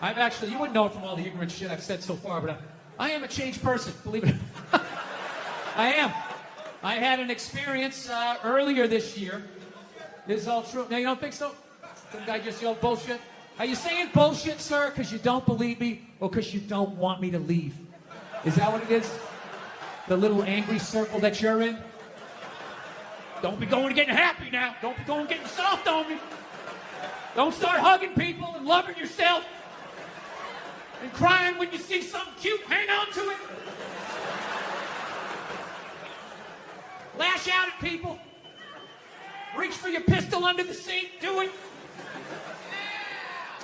I've actually, you wouldn't know it from all the ignorant shit I've said so far, but I am a changed person, believe it or not. I am. I had an experience earlier this year. This is all true. Now, you don't think so? Some guy just yelled bullshit. Are you saying bullshit, sir, because you don't believe me or because you don't want me to leave? Is that what it is? The little angry circle that you're in? Don't be going and getting happy now. Don't be going and getting soft on me. Don't start hugging people and loving yourself and crying when you see something cute. Hang on to it. Lash out at people. Reach for your pistol under the seat. Do it.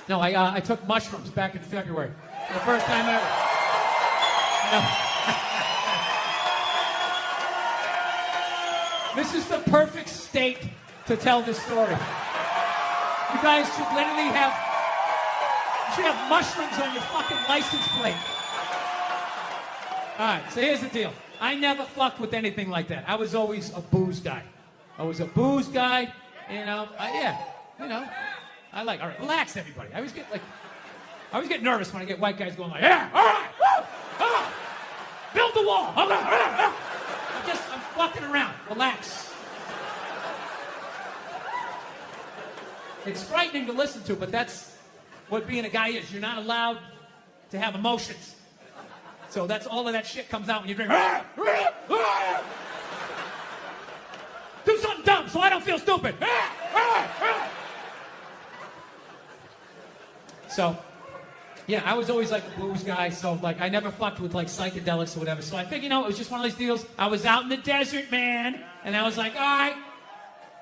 No, I took mushrooms back in February. For the first time ever. No. This is the perfect state to tell this story. You guys should literally have mushrooms on your fucking license plate. All right, so here's the deal. I never fucked with anything like that. I was always a booze guy. I was a booze guy, you know. I like, all right, relax, everybody. I always get nervous when I get white guys going like, yeah, all right, woo, oh, build the wall. I'm fucking around. Relax. It's frightening to listen to, but that's what being a guy is. You're not allowed to have emotions. So that's all of that shit comes out when you drink. Do something dumb so I don't feel stupid. So, yeah, I was always like a booze guy, so like I never fucked with like psychedelics or whatever. So I figured, it was just one of those deals. I was out in the desert, man, and I was like, all right,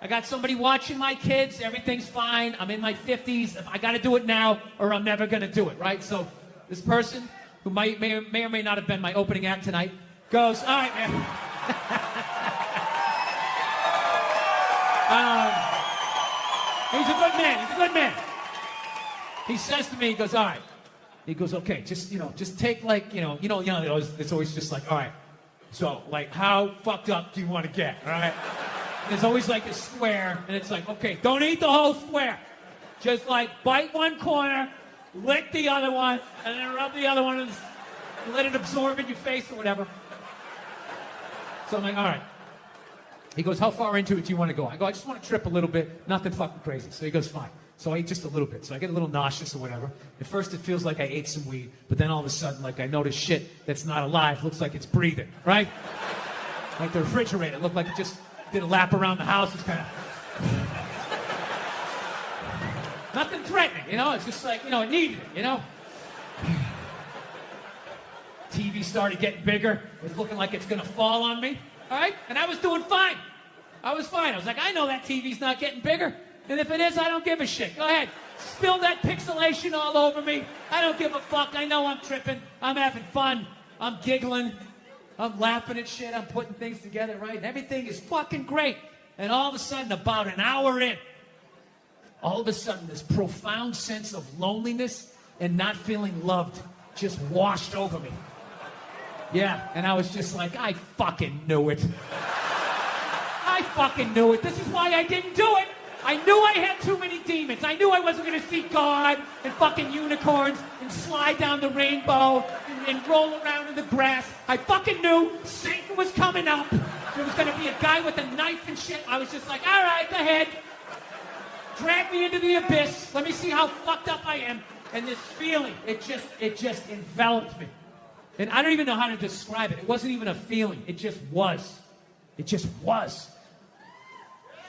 I got somebody watching my kids. Everything's fine. I'm in my 50s. I got to do it now, or I'm never gonna do it, right? So this person, who may or may not have been my opening act tonight, goes, all right, man. He's a good man. He's a good man. He says to me, he goes, all right. He goes, okay, just take like, it's always just like, all right. So, like, how fucked up do you want to get, all right? There's always like a square, and it's like, okay, don't eat the whole square. Just like bite one corner, lick the other one, and then rub the other one and let it absorb in your face or whatever. So I'm like, all right. He goes, how far into it do you want to go? I go, I just want to trip a little bit, nothing fucking crazy. So he goes, fine. So I eat just a little bit. So I get a little nauseous or whatever. At first it feels like I ate some weed, but then all of a sudden, like I notice shit that's not alive, looks like it's breathing, right? Like the refrigerator, looked like it just did a lap around the house. It's kind of... Nothing threatening, It's just like, it needed it, TV started getting bigger. It was looking like it's going to fall on me, all right? And I was doing fine. I was fine. I was like, I know that TV's not getting bigger. And if it is, I don't give a shit. Go ahead. Spill that pixelation all over me. I don't give a fuck. I know I'm tripping. I'm having fun. I'm giggling. I'm laughing at shit. I'm putting things together, right? And everything is fucking great. And all of a sudden, about an hour in, all of a sudden, this profound sense of loneliness and not feeling loved just washed over me. Yeah, and I was just like, I fucking knew it. I fucking knew it. This is why I didn't do it. I knew I had too many demons. I knew I wasn't going to see God and fucking unicorns and slide down the rainbow and roll around in the grass. I fucking knew Satan was coming up. There was going to be a guy with a knife and shit. I was just like, all right, go ahead. Drag me into the abyss. Let me see how fucked up I am. And this feeling, it just enveloped me. And I don't even know how to describe it. It wasn't even a feeling. It just was. It just was.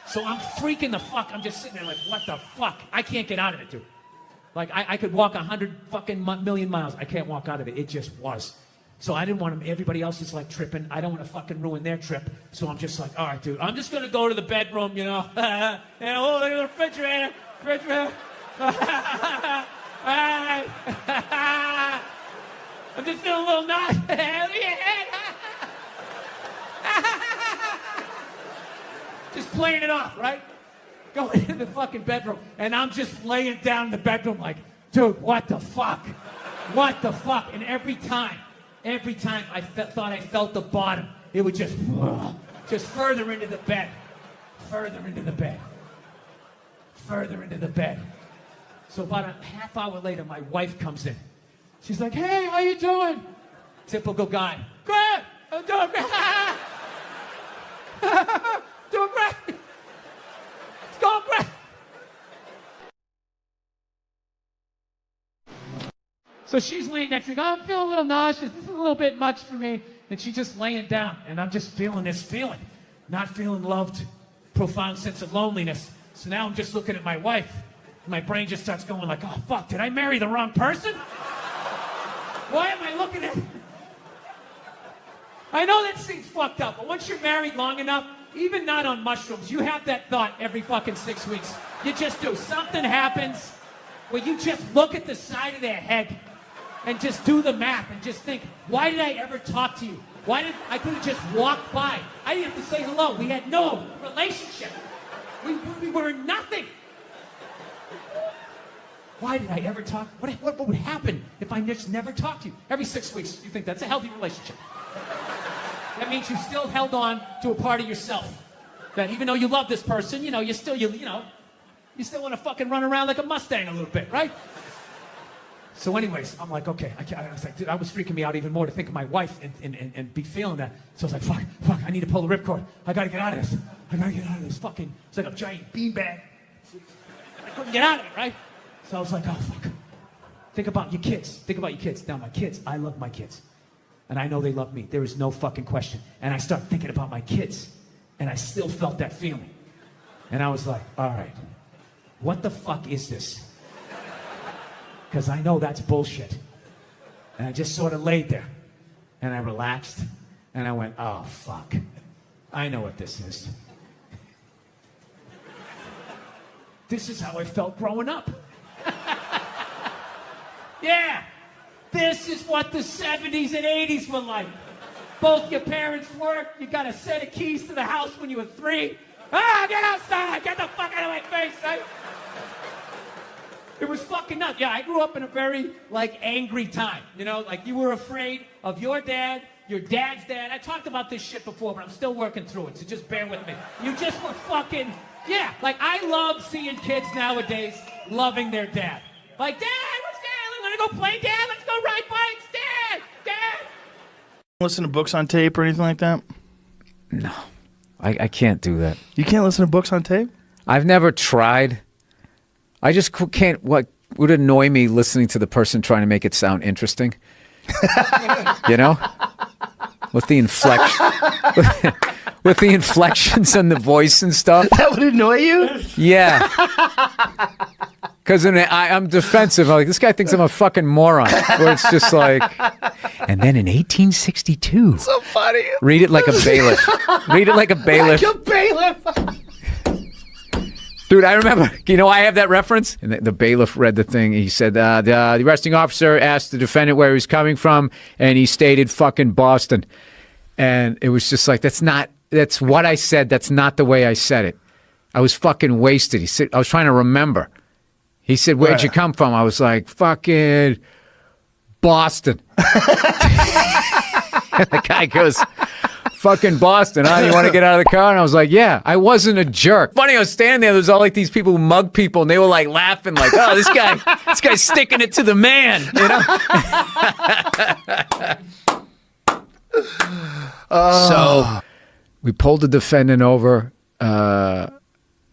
So I'm freaking the fuck. I'm just sitting there like, what the fuck? I can't get out of it, dude. Like, I could walk 100 fucking million miles. I can't walk out of it. It just was. So I didn't want everybody else is like tripping. I don't want to fucking ruin their trip. So I'm just like, all right, dude. I'm just going to go to the bedroom, and oh, look at the refrigerator. I'm just feeling a little nauseous. Just playing it off, right? Going into the fucking bedroom, and I'm just laying down in the bedroom like, dude, what the fuck? What the fuck? And every time I thought I felt the bottom, it would just further into the bed, further into the bed, further into the bed. So about a half hour later, my wife comes in. She's like, hey, how you doing? Typical guy. Great. I'm doing great. Doing great. It's going great. So she's laying next to me. Oh, I'm feeling a little nauseous. This is a little bit much for me. And she's just laying down. And I'm just feeling this feeling. Not feeling loved. Profound sense of loneliness. So now I'm just looking at my wife. My brain just starts going like, oh, fuck, did I marry the wrong person? Why am I looking at... I know that seems fucked up, but once you're married long enough, even not on mushrooms, you have that thought every fucking 6 weeks. You just do. Something happens where you just look at the side of their head and just do the math and just think, why did I ever talk to you? Why did I could have just walked by? I didn't have to say hello. We had no relationship. We were nothing. Why did I ever talk? What would happen if I just never talked to you? Every 6 weeks, you think that's a healthy relationship. That means you still held on to a part of yourself. That even though you love this person, you know, you still want to fucking run around like a Mustang a little bit, right? So anyways, I'm like, okay. I was like, dude, I was freaking me out even more to think of my wife and be feeling that. So I was like, fuck, I need to pull the ripcord. I gotta get out of this. I gotta get out of this fucking, it's like a giant beanbag. I couldn't get out of it, right? So I was like, oh, fuck. Think about your kids. Now, my kids, I love my kids. And I know they love me. There is no fucking question. And I start thinking about my kids. And I still felt that feeling. And I was like, all right, what the fuck is this? Because I know that's bullshit. And I just sort of laid there. And I relaxed. And I went, oh, fuck. I know what this is. This is how I felt growing up. Yeah. This is what the 70s and 80s were like. Both your parents worked. You got a set of keys to the house when you were 3. Ah, get outside. Get the fuck out of my face, right? It was fucking nuts. Yeah, I grew up in a very, angry time. You know, you were afraid of your dad, your dad's dad. I talked about this shit before, but I'm still working through it, so just bear with me. You just were fucking, yeah. I love seeing kids nowadays loving their dad. Like, Dad, what's Dad? Want to go play, Dad? Let's go ride bikes, Dad. Listen to books on tape or anything like that? No, I can't do that. You can't listen to books on tape? I've never tried. I just can't. What would annoy me listening to the person trying to make it sound interesting? You know, with the inflection, with the inflections and the voice and stuff. That would annoy you? Yeah. Because I'm defensive. I'm like, this guy thinks I'm a fucking moron. Where it's just like, and then in 1862. So funny. Read it like a bailiff. Read it like a bailiff. Like a bailiff. Dude, I remember, I have that reference. And the bailiff read the thing. He said, the arresting officer asked the defendant where he was coming from, and he stated fucking Boston. And it was just like, that's what I said. That's not the way I said it. I was fucking wasted. He said, I was trying to remember. He said, where'd you come from? I was like, fucking Boston. And the guy goes, fucking Boston, huh? You want to get out of the car? And I was like, yeah, I wasn't a jerk. Funny, I was standing there. There was all these people who mug people, and they were laughing oh, this guy's sticking it to the man, So we pulled the defendant over.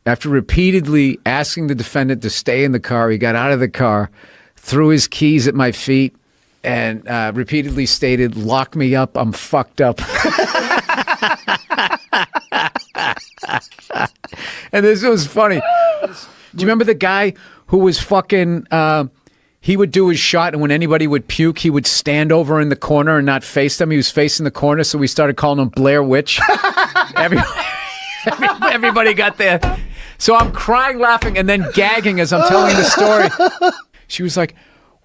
After repeatedly asking the defendant to stay in the car, he got out of the car, threw his keys at my feet, and repeatedly stated, lock me up, I'm fucked up. And this was funny. Do you remember the guy who was fucking, he would do his shot, and when anybody would puke, he would stand over in the corner and not face them. He was facing the corner, so we started calling him Blair Witch. Everybody got there. So I'm crying, laughing, and then gagging as I'm telling the story. She was like,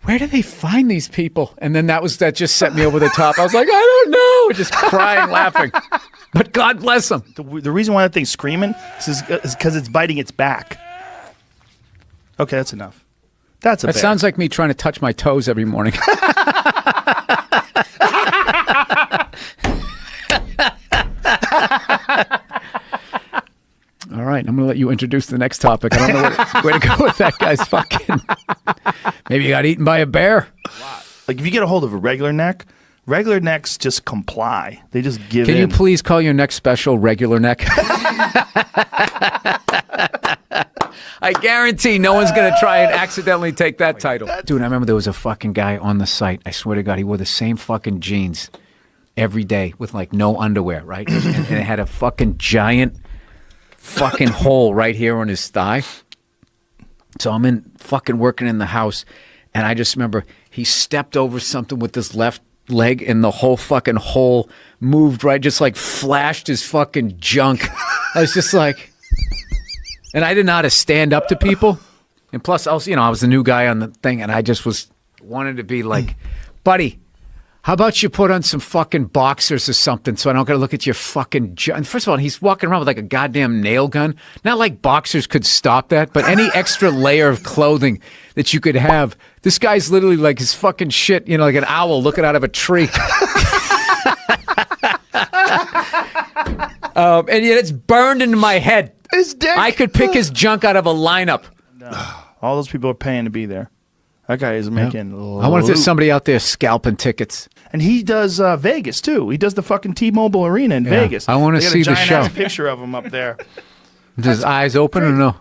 where do they find these people? And then that just set me over the top. I was like, I don't know. Just crying, laughing. But God bless them. The reason why that thing's screaming is because it's biting its back. Okay, that's enough. That sounds like me trying to touch my toes every morning. All right, I'm going to let you introduce the next topic. I don't know where to go with that guy's fucking. Maybe he got eaten by a bear. Like if you get a hold of a regular neck, regular necks just comply. They just give in. Can you please call your next special Regular Neck? I guarantee no one's going to try and accidentally take that title. Dude, I remember there was a fucking guy on the site. I swear to God, he wore the same fucking jeans every day with like no underwear, right? And it had a fucking giant fucking hole right here on his thigh. So I'm in fucking working in the house, and I just remember he stepped over something with his left leg, and the whole fucking hole moved right, just like flashed his fucking junk. I was just like, and I didn't know how to stand up to people. And plus, I was the new guy on the thing, and I just wanted to be like, buddy, how about you put on some fucking boxers or something so I don't got to look at your fucking junk. First of all, he's walking around with like a goddamn nail gun. Not like boxers could stop that, but any extra layer of clothing that you could have. This guy's literally like his fucking shit, like an owl looking out of a tree. And yet it's burned into my head. His dick. I could pick his junk out of a lineup. No. All those people are paying to be there. That guy is making. I wonder if there's somebody out there scalping tickets. And he does Vegas too. He does the fucking T-Mobile Arena in Vegas. I want to see the show. A picture of him up there. Is his eyes open or no?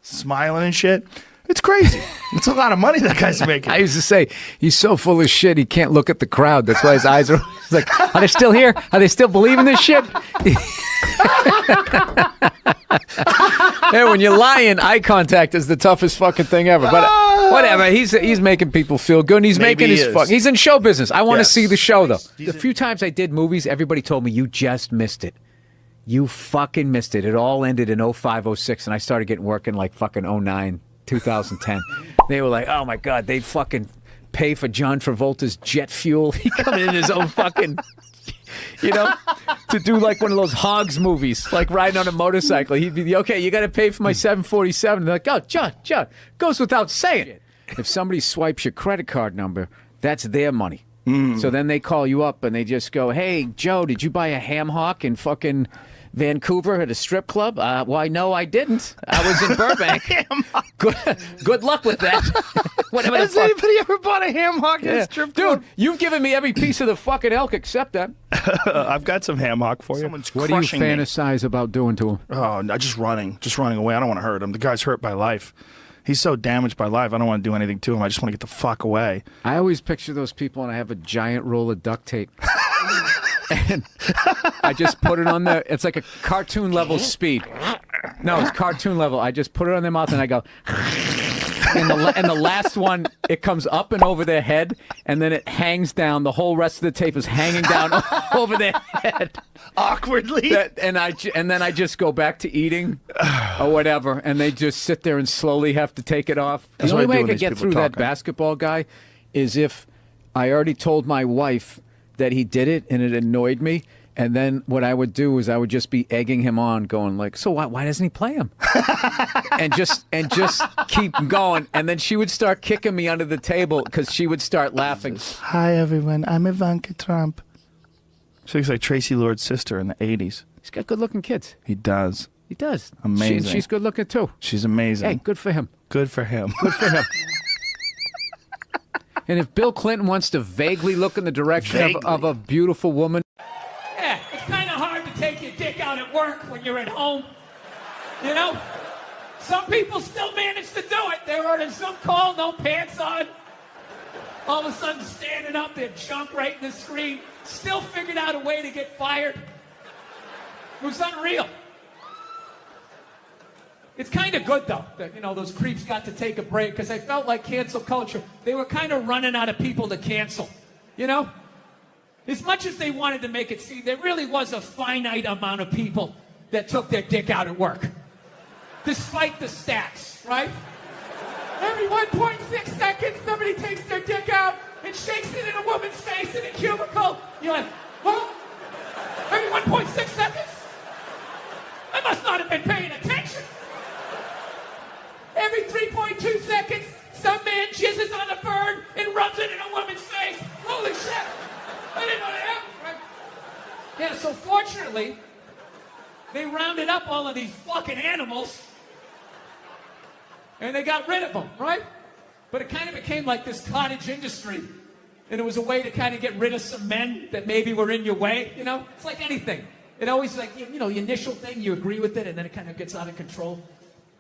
Smiling and shit. It's crazy. It's a lot of money that guy's making. I used to say he's so full of shit he can't look at the crowd. That's why his eyes are like, are they still here? Are they still believing this shit? Yeah, when you're lying, eye contact is the toughest fucking thing ever. But whatever, he's making people feel good. And he's making his fuck. He's in show business. I want to see the show though. The few times I did movies, everybody told me you just missed it. You fucking missed it. It all ended in 05, 06, and I started getting work in like fucking 09, 2010. They were like, oh my God, they fucking pay for John Travolta's jet fuel. He coming in his own fucking, to do like one of those Hogs movies, like riding on a motorcycle. He'd be, okay, you got to pay for my 747. They're like, oh, John, goes without saying. If somebody swipes your credit card number, that's their money. So then they call you up and they just go, hey, Joe, did you buy a ham hock in fucking Vancouver at a strip club? Why, no, I didn't. I was in Burbank. Good luck with that. Whatever. Has anybody ever bought a ham hock at a strip club? Dude, you've given me every piece of the fucking elk except that. I've got some ham hock for you. What do you fantasize about doing to him? Oh, no, just running away. I don't want to hurt him. The guy's hurt by life. He's so damaged by life. I don't want to do anything to him. I just want to get the fuck away. I always picture those people, and I have a giant roll of duct tape. And I just put it on it's like a cartoon level speed. No, it's cartoon level. I just put it on their mouth and I go, and the last one, it comes up and over their head, and then it hangs down. The whole rest of the tape is hanging down over their head. Awkwardly. And then I just go back to eating or whatever, and they just sit there and slowly have to take it off. That's the only what I way do I when could these get people through that talking. basketball guy is if I already told my wife that he did it and it annoyed me, and then what I would do is I would just be egging him on, going like, so why doesn't he play him? and just keep going, and then she would start kicking me under the table because she would start laughing. Hi everyone, I'm Ivanka Trump. She looks like Tracy Lord's sister in the 80s. He's got good looking kids. He does. He does. Amazing. She's good looking too. She's amazing. Hey, good for him. Good for him. Good for him. And if Bill Clinton wants to vaguely look in the direction of a beautiful woman. Yeah, it's kind of hard to take your dick out at work when you're at home. Some people still manage to do it. They're on some call, no pants on. All of a sudden standing up, their junk right in the screen. Still figured out a way to get fired. It was unreal. It's kind of good, though, that, those creeps got to take a break, because I felt like cancel culture, they were kind of running out of people to cancel, As much as they wanted to make it seem, there really was a finite amount of people that took their dick out at work. Despite the stats, right? Every 1.6 seconds, somebody takes their dick out and shakes it in a woman's face in a cubicle. You're like, what? Every 1.6 seconds? I must not have been paying attention. Every 3.2 seconds, some man jizzes on a bird and rubs it in a woman's face. Holy shit! I didn't know that happened, right? Yeah, so fortunately, they rounded up all of these fucking animals And they got rid of them, right? But it kind of became like this cottage industry. And it was a way to kind of get rid of some men that maybe were in your way, you know? It's like anything. It always like, you know, the initial thing, you agree with it, and then it kind of gets out of control.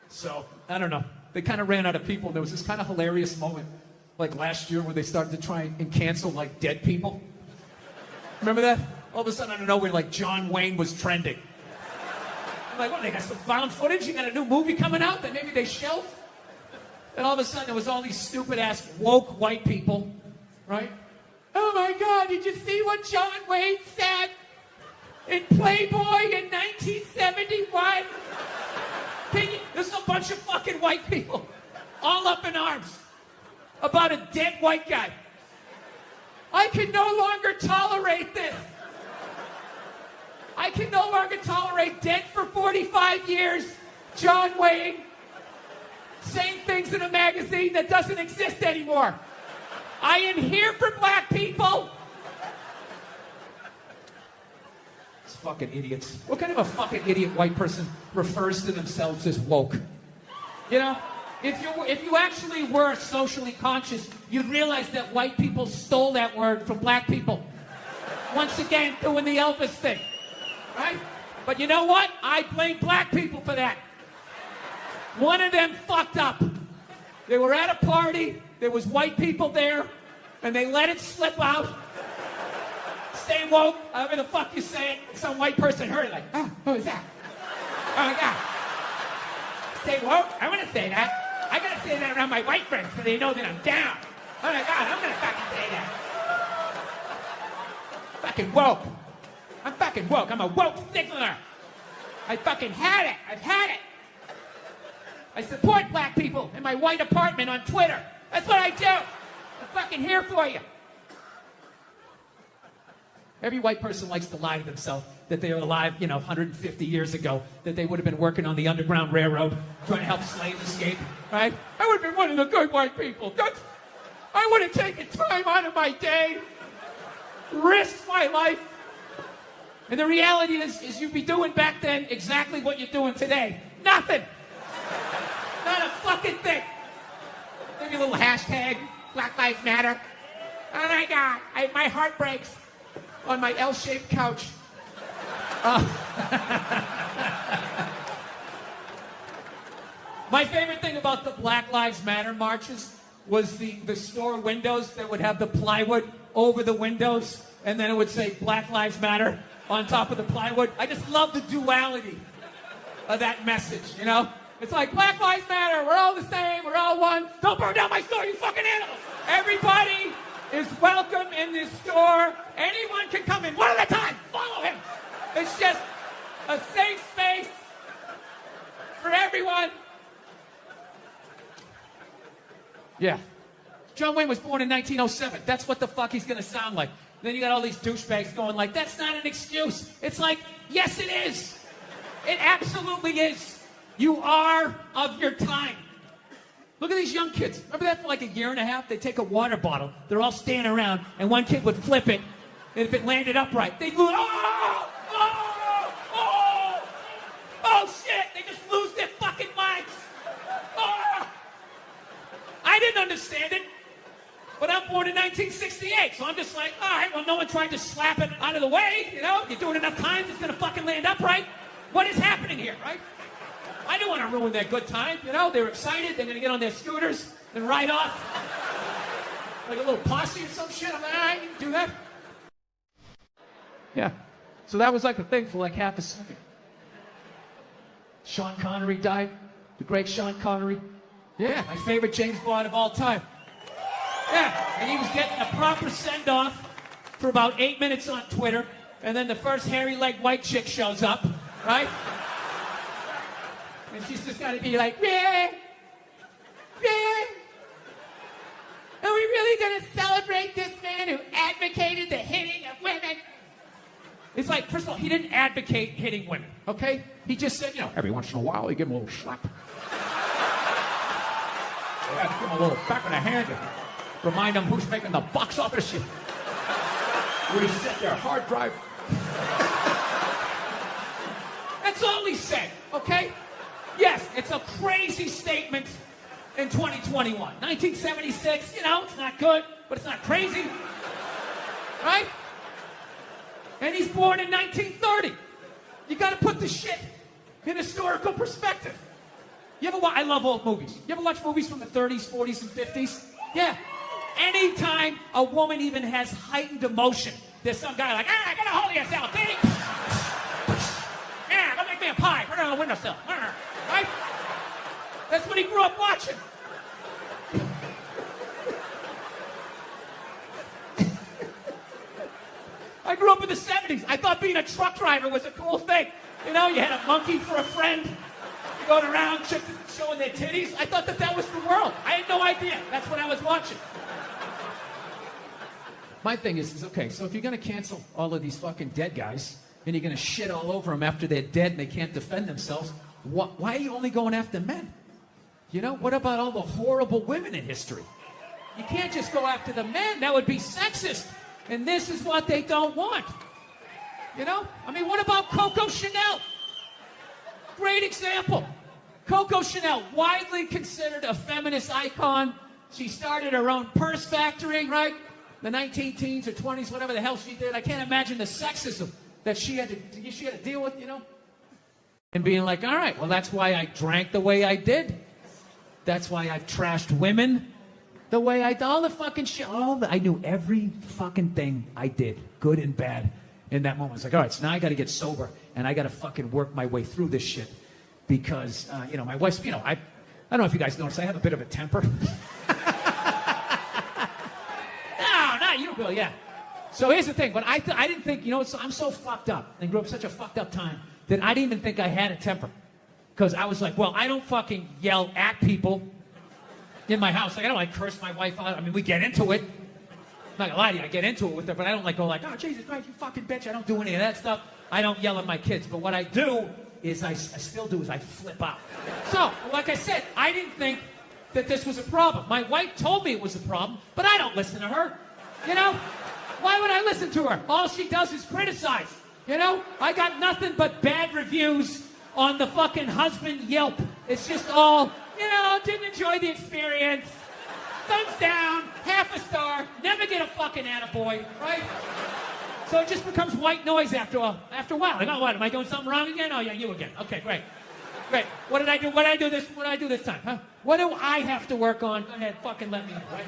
So, I don't know. They kind of ran out of people. And there was this kind of hilarious moment, like last year, where they started to try and cancel, like, dead people. Remember that? All of a sudden, I don't know, where, like, John Wayne was trending. I'm like, what, they got some found footage? You got a new movie coming out that maybe they shelved? And all of a sudden, there was all these stupid-ass woke white people, right? Oh, my God, did you see what John Wayne said in Playboy in 1971? There's a bunch of fucking white people all up in arms about a dead white guy. I can no longer tolerate this. I can no longer tolerate dead for 45 years, John Wayne, saying things in a magazine that doesn't exist anymore. I am here for black people. These fucking idiots. What kind of a fucking idiot white person refers to themselves as woke? You know? If you actually were socially conscious, you'd realize that white people stole that word from black people. Once again, doing the Elvis thing. Right? But you know what? I blame black people for that. One of them fucked up. They were at a party, there was white people there, and they let it slip out. Stay woke, however the fuck you say it. Some white person heard it like, oh, who is that? Oh my God. Stay woke? I want to say that. I gotta say that around my white friends so they know that I'm down. Oh my God, I'm gonna fucking say that. Fucking woke. I'm fucking woke. I'm a woke signaler. I fucking had it. I've had it. I support black people in my white apartment on Twitter. That's what I do. I'm fucking here for you. Every white person likes to lie to themselves that they were alive, 150 years ago, that they would have been working on the Underground Railroad, trying to help slaves escape, right? I would have been one of the good white people. I would have taken time out of my day, risked my life. And the reality is you'd be doing back then exactly what you're doing today. Nothing. Not a fucking thing. Maybe a little hashtag, Black Lives Matter. Oh my God, my heart breaks on my L-shaped couch. My favorite thing about the Black Lives Matter marches was the store windows that would have the plywood over the windows, and then it would say Black Lives Matter on top of the plywood. I just love the duality of that message, you know? It's like, Black Lives Matter, we're all the same, we're all one. Don't burn down my store, you fucking animals. Everybody is welcome in this store. Anyone can come in, one at a time, follow him. It's just a safe space for everyone. Yeah. John Wayne was born in 1907. That's what the fuck he's gonna sound like. Then you got all these douchebags going like, that's not an excuse. It's like, yes it is. It absolutely is. You are of your time. Look at these young kids. Remember that for like a year and a half? They'd take a water bottle. They're all standing around, and one kid would flip it, and if it landed upright, they'd lose. Oh, shit! They just lose their fucking minds. Oh. I didn't understand it, but I'm born in 1968, so I'm just like, all right, well, no one tried to slap it out of the way, you know? You do it enough times, it's gonna fucking land upright. What is happening here, right? I didn't want to ruin their good time, you know? They were excited, they're gonna get on their scooters and ride off like a little posse or some shit. I'm like, all right, you can do that. Yeah, so that was like a thing for like half a second. Sean Connery died, the great Sean Connery. Yeah, my favorite James Bond of all time. Yeah, and he was getting a proper send-off for about 8 minutes on Twitter, and then the first hairy-legged white chick shows up, right? And she's just gotta be like, yeah, are we really gonna celebrate this man who advocated the hitting of women? It's like, first of all, he didn't advocate hitting women, okay? He just said, every once in a while, you give him a little slap. Yeah, give him a little back of the hand and remind them who's making the box office shit. Reset their hard drive. That's all he said, okay? Yes, it's a crazy statement. in 2021. 1976, you know, it's not good, but it's not crazy. Right? And he's born in 1930. You got to put the shit in historical perspective. You ever watch? I love old movies. You ever watch movies from the 30s, 40s, and 50s? Yeah. Anytime a woman even has heightened emotion, there's some guy like, get a hold of yourself, baby. Yeah, go make me a pie. Put it on the windowsill. Right? That's what he grew up watching. I grew up in the 70s. I thought being a truck driver was a cool thing. You know, you had a monkey for a friend. You going around, chicks showing their titties. I thought that was the world. I had no idea. That's what I was watching. My thing is okay, so if you're going to cancel all of these fucking dead guys, and you're going to shit all over them after they're dead and they can't defend themselves, why are you only going after men? You know, what about all the horrible women in history? You can't just go after the men. That would be sexist. And this is what they don't want. You know? I mean, what about Coco Chanel? Great example. Coco Chanel, widely considered a feminist icon. She started her own purse factory, right? The 19-teens or 20s, whatever the hell she did. I can't imagine the sexism that she had to deal with, you know? And being like, all right, well, that's why I drank the way I did. That's why I've trashed women the way I did. All the fucking shit. I knew every fucking thing I did, good and bad, in that moment. It's like, all right, so now I got to get sober, and I got to fucking work my way through this shit. Because, you know, my wife's, you know, I don't know if you guys notice, I have a bit of a temper. No, not you, Bill, yeah. So here's the thing, but I didn't think, you know, I'm so fucked up, and grew up such a fucked up time, that I didn't even think I had a temper. Because I was like, well, I don't fucking yell at people in my house. Like, I don't like curse my wife out. I mean, we get into it. I'm not gonna lie to you, I get into it with her, but I don't like go like, oh, Jesus Christ, you fucking bitch. I don't do any of that stuff. I don't yell at my kids. But what I do is I still do is I flip out. So, like I said, I didn't think that this was a problem. My wife told me it was a problem, but I don't listen to her. You know? Why would I listen to her? All she does is criticize. You know? I got nothing but bad reviews on the fucking husband Yelp. It's just all, you know, didn't enjoy the experience. Thumbs down, half a star, never get a fucking attaboy, right? So it just becomes white noise after a while. Like, oh, what, am I doing something wrong again? Oh, yeah, you again. Okay, great. Great. What did I do? What did I do this time, huh? What do I have to work on? Go ahead, fucking let me know, right?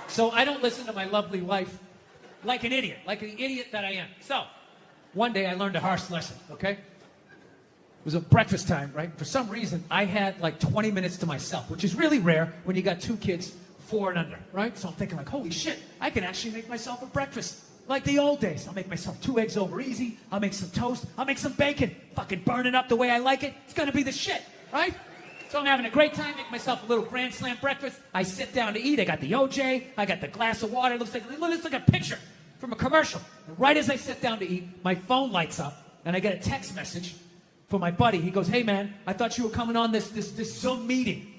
So I don't listen to my lovely wife like an idiot that I am. So, one day I learned a harsh lesson, okay? It was a breakfast time, right? For some reason, I had like 20 minutes to myself, which is really rare when you got 2 kids, 4 and under, right? So I'm thinking like, holy shit, I can actually make myself a breakfast. Like the old days. I'll make myself 2 eggs over easy. I'll make some toast. I'll make some bacon. Fucking burn it up the way I like it. It's gonna be the shit, right? So I'm having a great time, make myself a little Grand Slam breakfast. I sit down to eat. I got the OJ. I got the glass of water. It looks like a picture from a commercial. And right as I sit down to eat, my phone lights up, and I get a text message from my buddy. He goes, hey man, I thought you were coming on this Zoom meeting.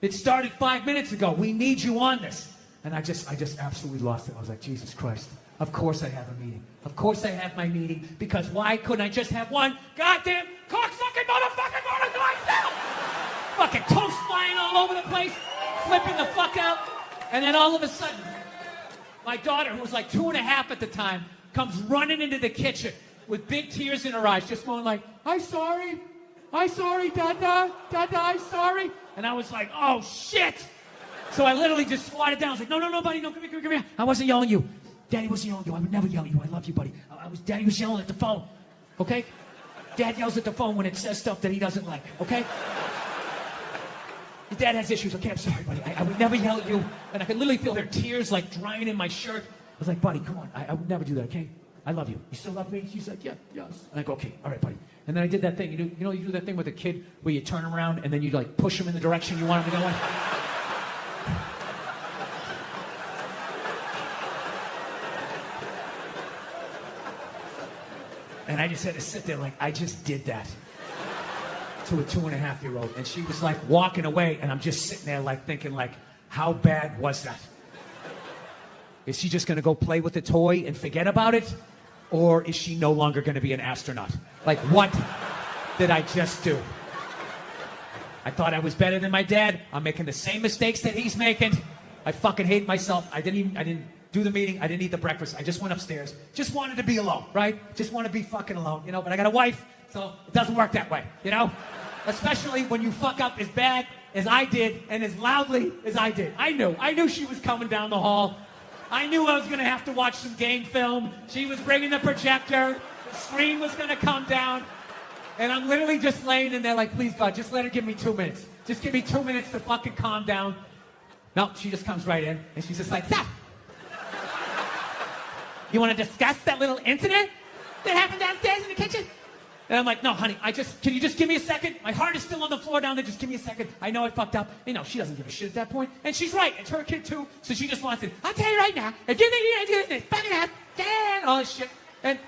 It started 5 minutes ago. We need you on this. And I just absolutely lost it. I was like, Jesus Christ. Of course I have a meeting. Of course I have my meeting, because why couldn't I just have one goddamn cocksucking motherfucking morning to myself? Fucking toast flying all over the place, flipping the fuck out. And then all of a sudden, my daughter, who was like 2.5 at the time, comes running into the kitchen with big tears in her eyes, just going like, I'm sorry, Dada, I'm sorry. And I was like, oh shit. So I literally just swatted down. I was like, no, buddy, no, come here. I wasn't yelling at you. Daddy wasn't yelling at you. I would never yell at you. I love you, buddy. Daddy was yelling at the phone, okay? Dad yells at the phone when it says stuff that he doesn't like, okay? Your dad has issues. Okay, I'm sorry, buddy. I would never yell at you. And I could literally feel her tears like drying in my shirt. I was like, buddy, come on. I would never do that, okay? I love you. You still love me? She's like, yeah, yes. And I go, okay, all right, buddy. And then I did that thing. You do that thing with a kid where you turn around and then you like push him in the direction you want him to go in? And I just had to sit there like, I just did that to a 2.5-year-old. And she was like walking away, and I'm just sitting there like thinking like, how bad was that? Is she just gonna go play with the toy and forget about it? Or is she no longer gonna be an astronaut? Like, what did I just do? I thought I was better than my dad. I'm making the same mistakes that he's making. I fucking hate myself. I didn't do the meeting. I didn't eat the breakfast. I just went upstairs. Just wanted to be alone, right? Just want to be fucking alone, you know? But I got a wife, so it doesn't work that way, you know? Especially when you fuck up as bad as I did and as loudly as I did. I knew she was coming down the hall. I knew I was going to have to watch some game film. She was bringing the projector. The screen was going to come down. And I'm literally just laying in there like, please, God, just let her give me 2 minutes. Just give me 2 minutes to fucking calm down. No, she just comes right in, and she's just like, stop. You want to discuss that little incident that happened downstairs in the kitchen? And I'm like, no, honey, can you just give me a second? My heart is still on the floor down there. Just give me a second. I know I fucked up. You know, she doesn't give a shit at that point. And she's right. It's her kid, too. So she just wants it. I'll tell you right now, if you think you're going to do this, fucking up, and all this shit. And,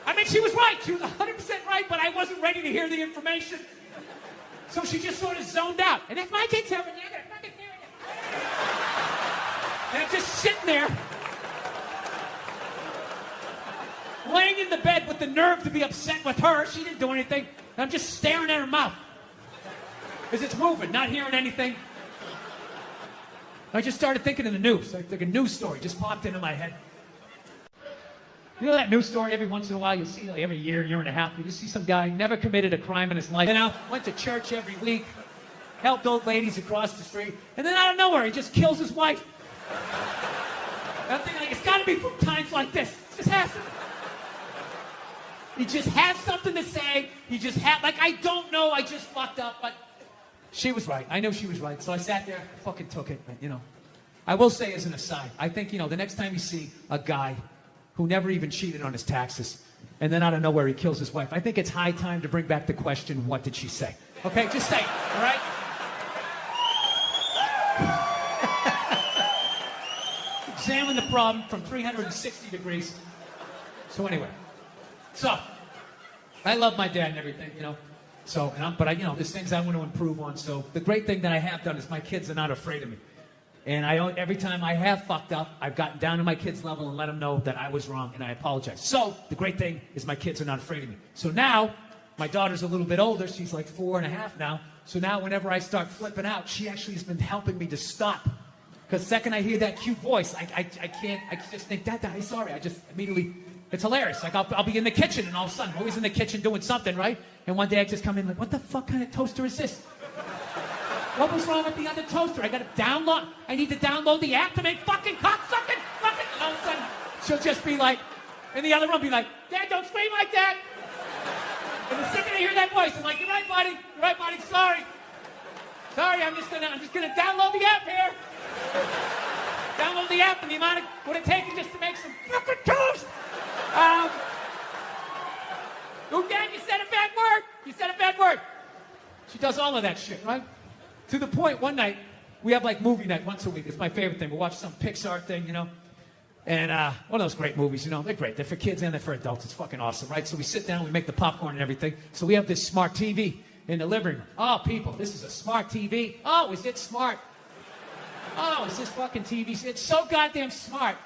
I mean, she was right. She was 100% right, but I wasn't ready to hear the information. So she just sort of zoned out. And if my kid's helping you, I'm going to fucking hear it. And I'm just sitting there, laying in the bed with the nerve to be upset with her. She didn't do anything. And I'm just staring at her mouth. Because it's moving, not hearing anything. I just started thinking of the news. Like a news story just popped into my head. You know that news story every once in a while you see, like every year and a half, you just see some guy never committed a crime in his life. You know, went to church every week, helped old ladies across the street, and then out of nowhere he just kills his wife. And I'm thinking, like, it's got to be from times like this. It just has to. He just has something to say. He just had, like, I don't know, I just fucked up, but she was right. I know she was right. So I sat there, fucking took it, you know. I will say as an aside, I think, you know, the next time you see a guy who never even cheated on his taxes, and then out of nowhere he kills his wife, I think it's high time to bring back the question, what did she say? Okay, just say it, all right? Examine the problem from 360 degrees. So anyway, I love my dad and everything, you know. So, but you know, there's things I want to improve on. So the great thing that I have done is my kids are not afraid of me. And every time I have fucked up, I've gotten down to my kids' level and let them know that I was wrong and I apologize. So the great thing is my kids are not afraid of me. So now, my daughter's a little bit older. She's like 4.5 now. So now whenever I start flipping out, she actually has been helping me to stop. Because the second I hear that cute voice, I just think, Dad, I'm sorry. I just immediately, it's hilarious. Like I'll be in the kitchen and all of a sudden, I'm always in the kitchen doing something, right? And one day I just come in like, what the fuck kind of toaster is this? What was wrong with the other toaster? I need to download the app to make fucking cocksucking fucking. And all of a sudden, she'll just be like, in the other room, be like, Dad, don't scream like that. And the second I hear that voice, I'm like, you're right, buddy. Sorry, I'm just gonna download the app here. Download the app and the amount of what it takes just to make some fucking toast. Oh, Dad, you said a bad word. She does all of that shit, right? To the point, one night, we have like movie night once a week. It's my favorite thing. We'll watch some Pixar thing, you know. And one of those great movies, you know. They're great. They're for kids and they're for adults. It's fucking awesome, right? So we sit down, we make the popcorn and everything. So we have this smart TV in the living room. Oh, people, this is a smart TV. Oh, is it smart? Oh, is this fucking TV? It's so goddamn smart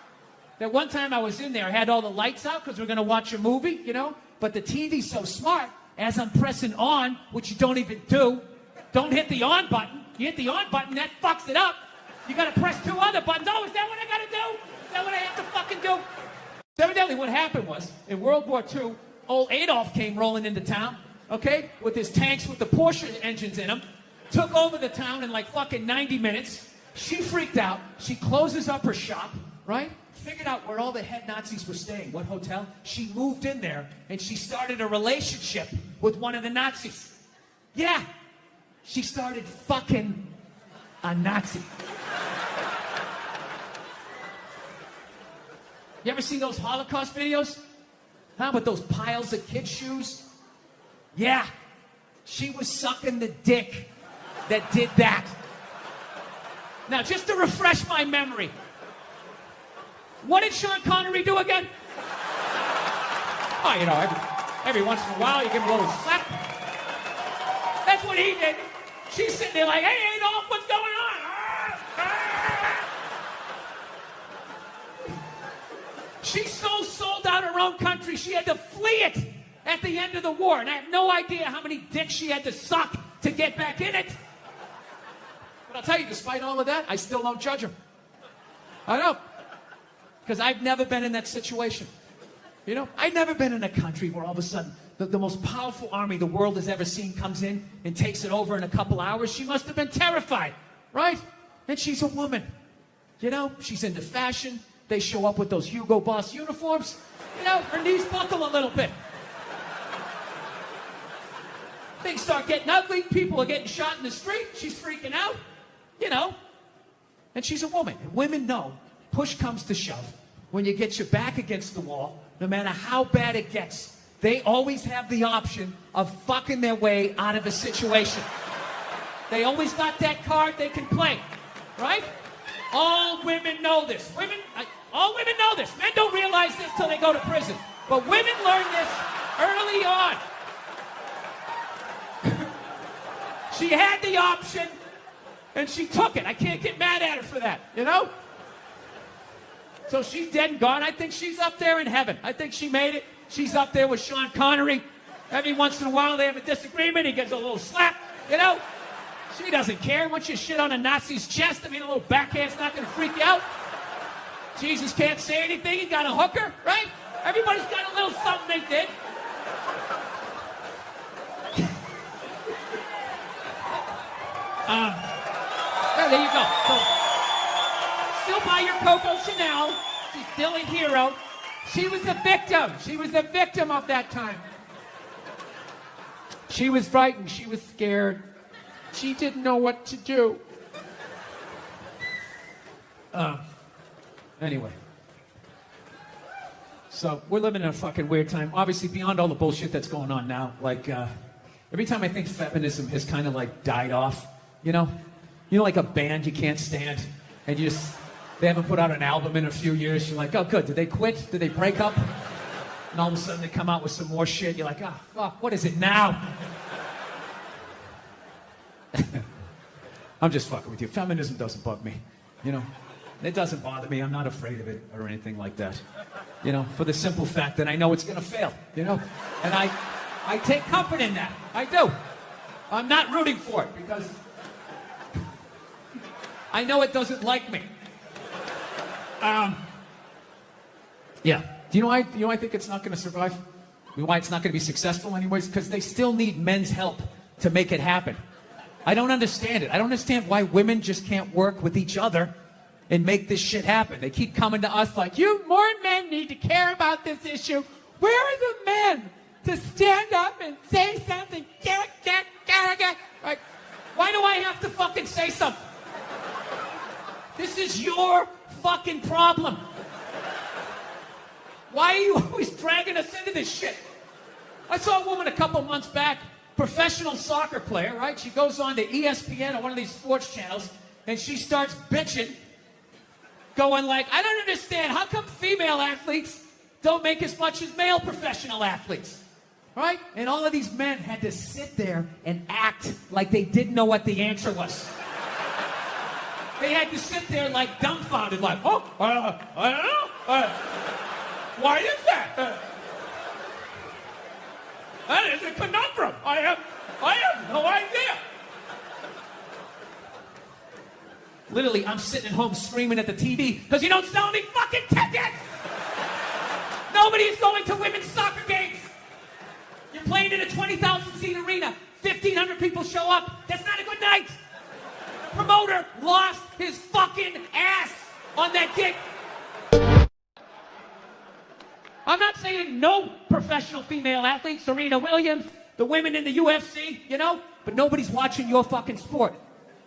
that one time I was in there, I had all the lights out because we're going to watch a movie, you know. But the TV's so smart, as I'm pressing on, which you don't even do, don't hit the on button. You hit the on button, that fucks it up. You gotta press 2 other buttons. Oh, is that what I gotta do? Is that what I have to fucking do? Evidently what happened was, in World War II, old Adolf came rolling into town, okay, with his tanks with the Porsche engines in them, took over the town in like fucking 90 minutes. She freaked out. She closes up her shop, right? Figured out where all the head Nazis were staying, what hotel. She moved in there, and she started a relationship with one of the Nazis. Yeah. She started fucking a Nazi. You ever see those Holocaust videos? Huh, with those piles of kid shoes? Yeah. She was sucking the dick that did that. Now, just to refresh my memory, what did Sean Connery do again? Oh, you know, every once in a while you give him a little slap. That's what he did. She's sitting there like, hey, Adolf, what's going on? She so sold out her own country, she had to flee it at the end of the war. And I have no idea how many dicks she had to suck to get back in it. But I'll tell you, despite all of that, I still don't judge them. I don't. Because I've never been in that situation. You know, I've never been in a country where all of a sudden the most powerful army the world has ever seen comes in and takes it over in a couple hours. She must have been terrified, right? And she's a woman. You know, she's into fashion. They show up with those Hugo Boss uniforms. You know, her knees buckle a little bit. Things start getting ugly. People are getting shot in the street. She's freaking out. You know. And she's a woman. And women know, push comes to shove. When you get your back against the wall, no matter how bad it gets, they always have the option of fucking their way out of a situation. They always got that card they can play, right? All women know this. All women know this. Men don't realize this till they go to prison. But women learn this early on. She had the option, and she took it. I can't get mad at her for that, you know? So she's dead and gone. I think she's up there in heaven. I think she made it. She's up there with Sean Connery. Every once in a while they have a disagreement. He gets a little slap, you know? She doesn't care. Once you shit on a Nazi's chest, I mean, a little backhand's not going to freak you out. Jesus can't say anything. He got a hooker, right? Everybody's got a little something they did. There you go. So, still buy your Coco Chanel. She's still a hero. She was a victim. She was a victim of that time. She was frightened. She was scared. She didn't know what to do. Anyway. So, we're living in a fucking weird time. Obviously, beyond all the bullshit that's going on now. Like, every time I think feminism has kind of like died off, you know? You know, like a band you can't stand, and you just, they haven't put out an album in a few years. You're like, oh, good. Did they quit? Did they break up? And all of a sudden they come out with some more shit. You're like, oh, fuck, what is it now? I'm just fucking with you. Feminism doesn't bug me, you know? It doesn't bother me. I'm not afraid of it or anything like that. You know, for the simple fact that I know it's going to fail, you know? And I take comfort in that. I do. I'm not rooting for it because I know it doesn't like me. Yeah. Do you know why I think it's not going to survive? You know why it's not going to be successful anyways? Because they still need men's help to make it happen. I don't understand it. I don't understand why women just can't work with each other and make this shit happen. They keep coming to us like, you more men need to care about this issue. Where are the men to stand up and say something? Like, why do I have to fucking say something? This is your fucking problem. Why are you always dragging us into this shit? I saw a woman a couple months back, professional soccer player, right? She goes on to ESPN or one of these sports channels, and she starts bitching, going like, I don't understand. How come female athletes don't make as much as male professional athletes? Right? And all of these men had to sit there and act like they didn't know what the answer was. They had to sit there like dumbfounded, like, oh, I don't know. Why is that? That is a conundrum. I have no idea. Literally, I'm sitting at home screaming at the TV because you don't sell any fucking tickets. Nobody's going to women's soccer games. You're playing in a 20,000-seat arena. 1,500 people show up. That's not a good night. The promoter lost his fucking ass on that gig. I'm not saying no professional female athletes, Serena Williams, the women in the UFC, you know, but nobody's watching your fucking sport.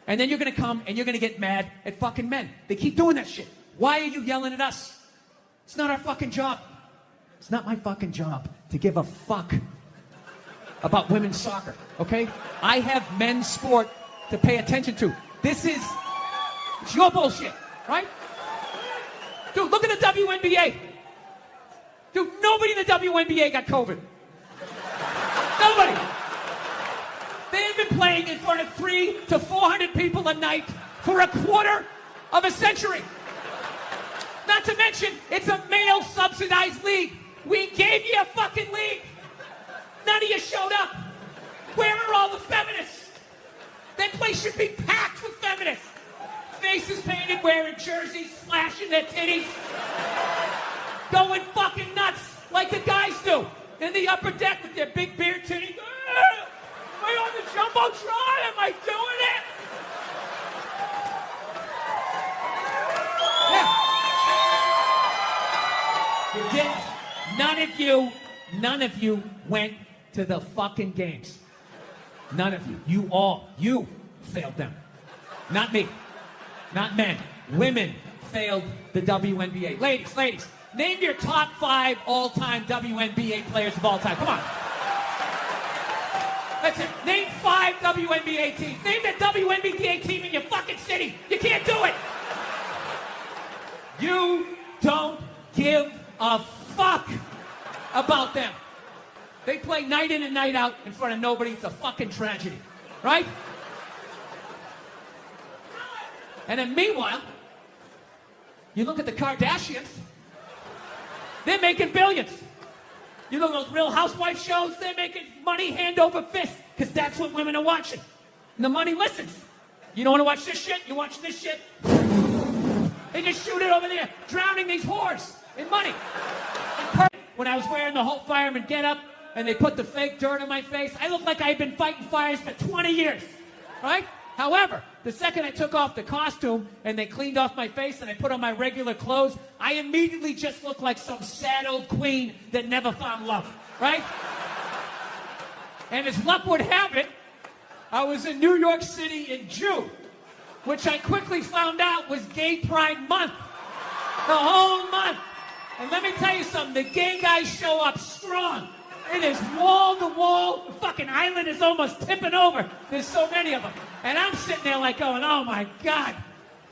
And then you're going to come and you're going to get mad at fucking men. They keep doing that shit. Why are you yelling at us? It's not our fucking job. It's not my fucking job to give a fuck about women's soccer, okay? I have men's sport to pay attention to. It's your bullshit, right? Dude, look at the WNBA. Dude, nobody in the WNBA got COVID. Nobody. They've been playing in front of 300 to 400 people a night for a quarter of a century. Not to mention, it's a male-subsidized league. We gave you a fucking league. None of you showed up. Where are all the feminists? That place should be packed with feminists. Faces painted, wearing jerseys, flashing their titties. Going fucking nuts like the guys do. In the upper deck with their big beard titties. Am I on the Jumbotron? Am I doing it? Yeah. You didn't. None of you went to the fucking games. None of you. You failed them. Not me. Not men. Women failed the WNBA. Ladies, name your top 5 all-time WNBA players of all time. Come on. That's it. Name 5 WNBA teams. Name the WNBA team in your fucking city. You can't do it. You don't give a fuck about them. They play night in and night out in front of nobody. It's a fucking tragedy. Right? And then meanwhile, you look at the Kardashians. They're making billions. You look at those Real Housewives shows, they're making money hand over fist, because that's what women are watching. And the money listens. You don't want to watch this shit? You watch this shit? They just shoot it over there, drowning these whores in money. When I was wearing the Hope Fireman getup, and they put the fake dirt on my face, I looked like I had been fighting fires for 20 years, right? However, the second I took off the costume and they cleaned off my face and I put on my regular clothes, I immediately just looked like some sad old queen that never found love, right? And as luck would have it, I was in New York City in June, which I quickly found out was Gay Pride Month. The whole month. And let me tell you something, the gay guys show up strong. It is wall to wall. The fucking island is almost tipping over. There's so many of them. And I'm sitting there like going, oh my God,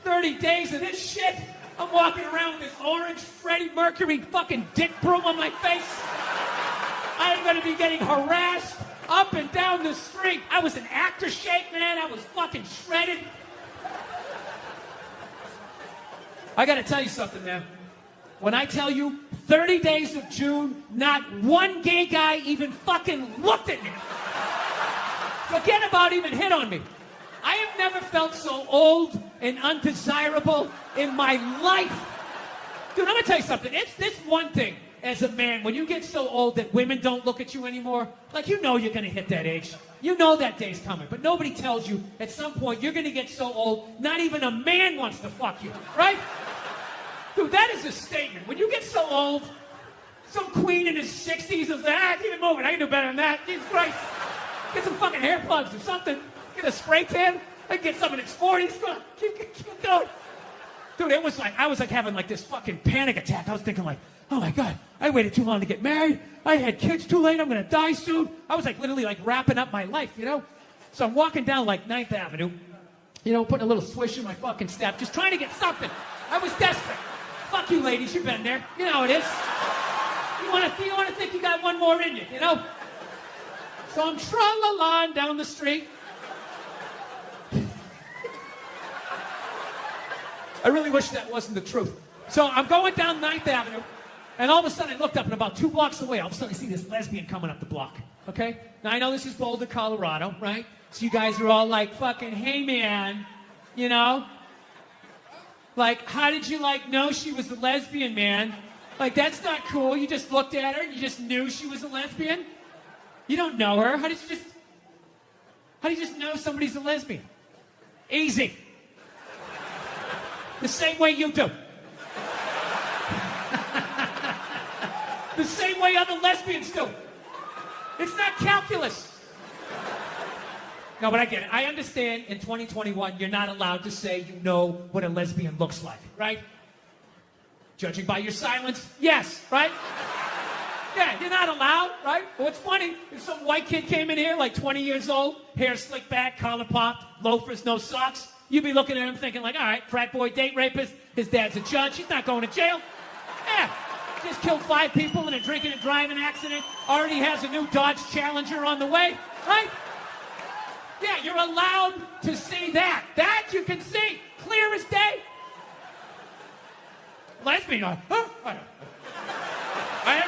30 days of this shit. I'm walking around with this orange Freddie Mercury fucking dick broom on my face. I'm going to be getting harassed up and down the street. I was in actor shape, man. I was fucking shredded. I got to tell you something, man. When I tell you 30 days of June, not one gay guy even fucking looked at me. Forget about even hit on me. I have never felt so old and undesirable in my life. Dude, I'm gonna tell you something. It's this one thing as a man, when you get so old that women don't look at you anymore, like you know you're gonna hit that age. You know that day's coming, but nobody tells you at some point you're gonna get so old, not even a man wants to fuck you, right? Dude, that is a statement. When you get so old, some queen in his 60s is like, keep it moving. I can do better than that. Jesus Christ. Get some fucking hair plugs or something. Get a spray tan. I can get some in its 40s. Go on. Keep going. Dude, it was like, I was like having like this fucking panic attack. I was thinking like, oh my God, I waited too long to get married. I had kids too late. I'm going to die soon. I was like literally like wrapping up my life, you know? So I'm walking down like 9th Avenue, you know, putting a little swish in my fucking step, just trying to get something. I was desperate. Fuck you, ladies. You've been there. You know how it is. You want to think you got one more in you, you know? So I'm tra-la-la down the street. I really wish that wasn't the truth. So I'm going down 9th Avenue, and all of a sudden I looked up, and about 2 blocks away, all of a sudden I see this lesbian coming up the block, okay? Now I know this is Boulder, Colorado, right? So you guys are all like, fucking, hey man, you know? Like, how did you, like, know she was a lesbian, man? Like, that's not cool. You just looked at her and you just knew she was a lesbian? You don't know her. How do you just know somebody's a lesbian? Easy. The same way you do. The same way other lesbians do. It's not calculus. No, but I get it. I understand in 2021, you're not allowed to say you know what a lesbian looks like, right? Judging by your silence, yes, right? Yeah, you're not allowed, right? But what's funny, if some white kid came in here, like 20 years old, hair slicked back, collar popped, loafers, no socks, you'd be looking at him thinking like, all right, frat boy, date rapist, his dad's a judge, he's not going to jail. Yeah, just killed 5 people in a drinking and driving accident, already has a new Dodge Challenger on the way, right? Yeah, you're allowed to see that. That you can see, clear as day. Lesbian, I don't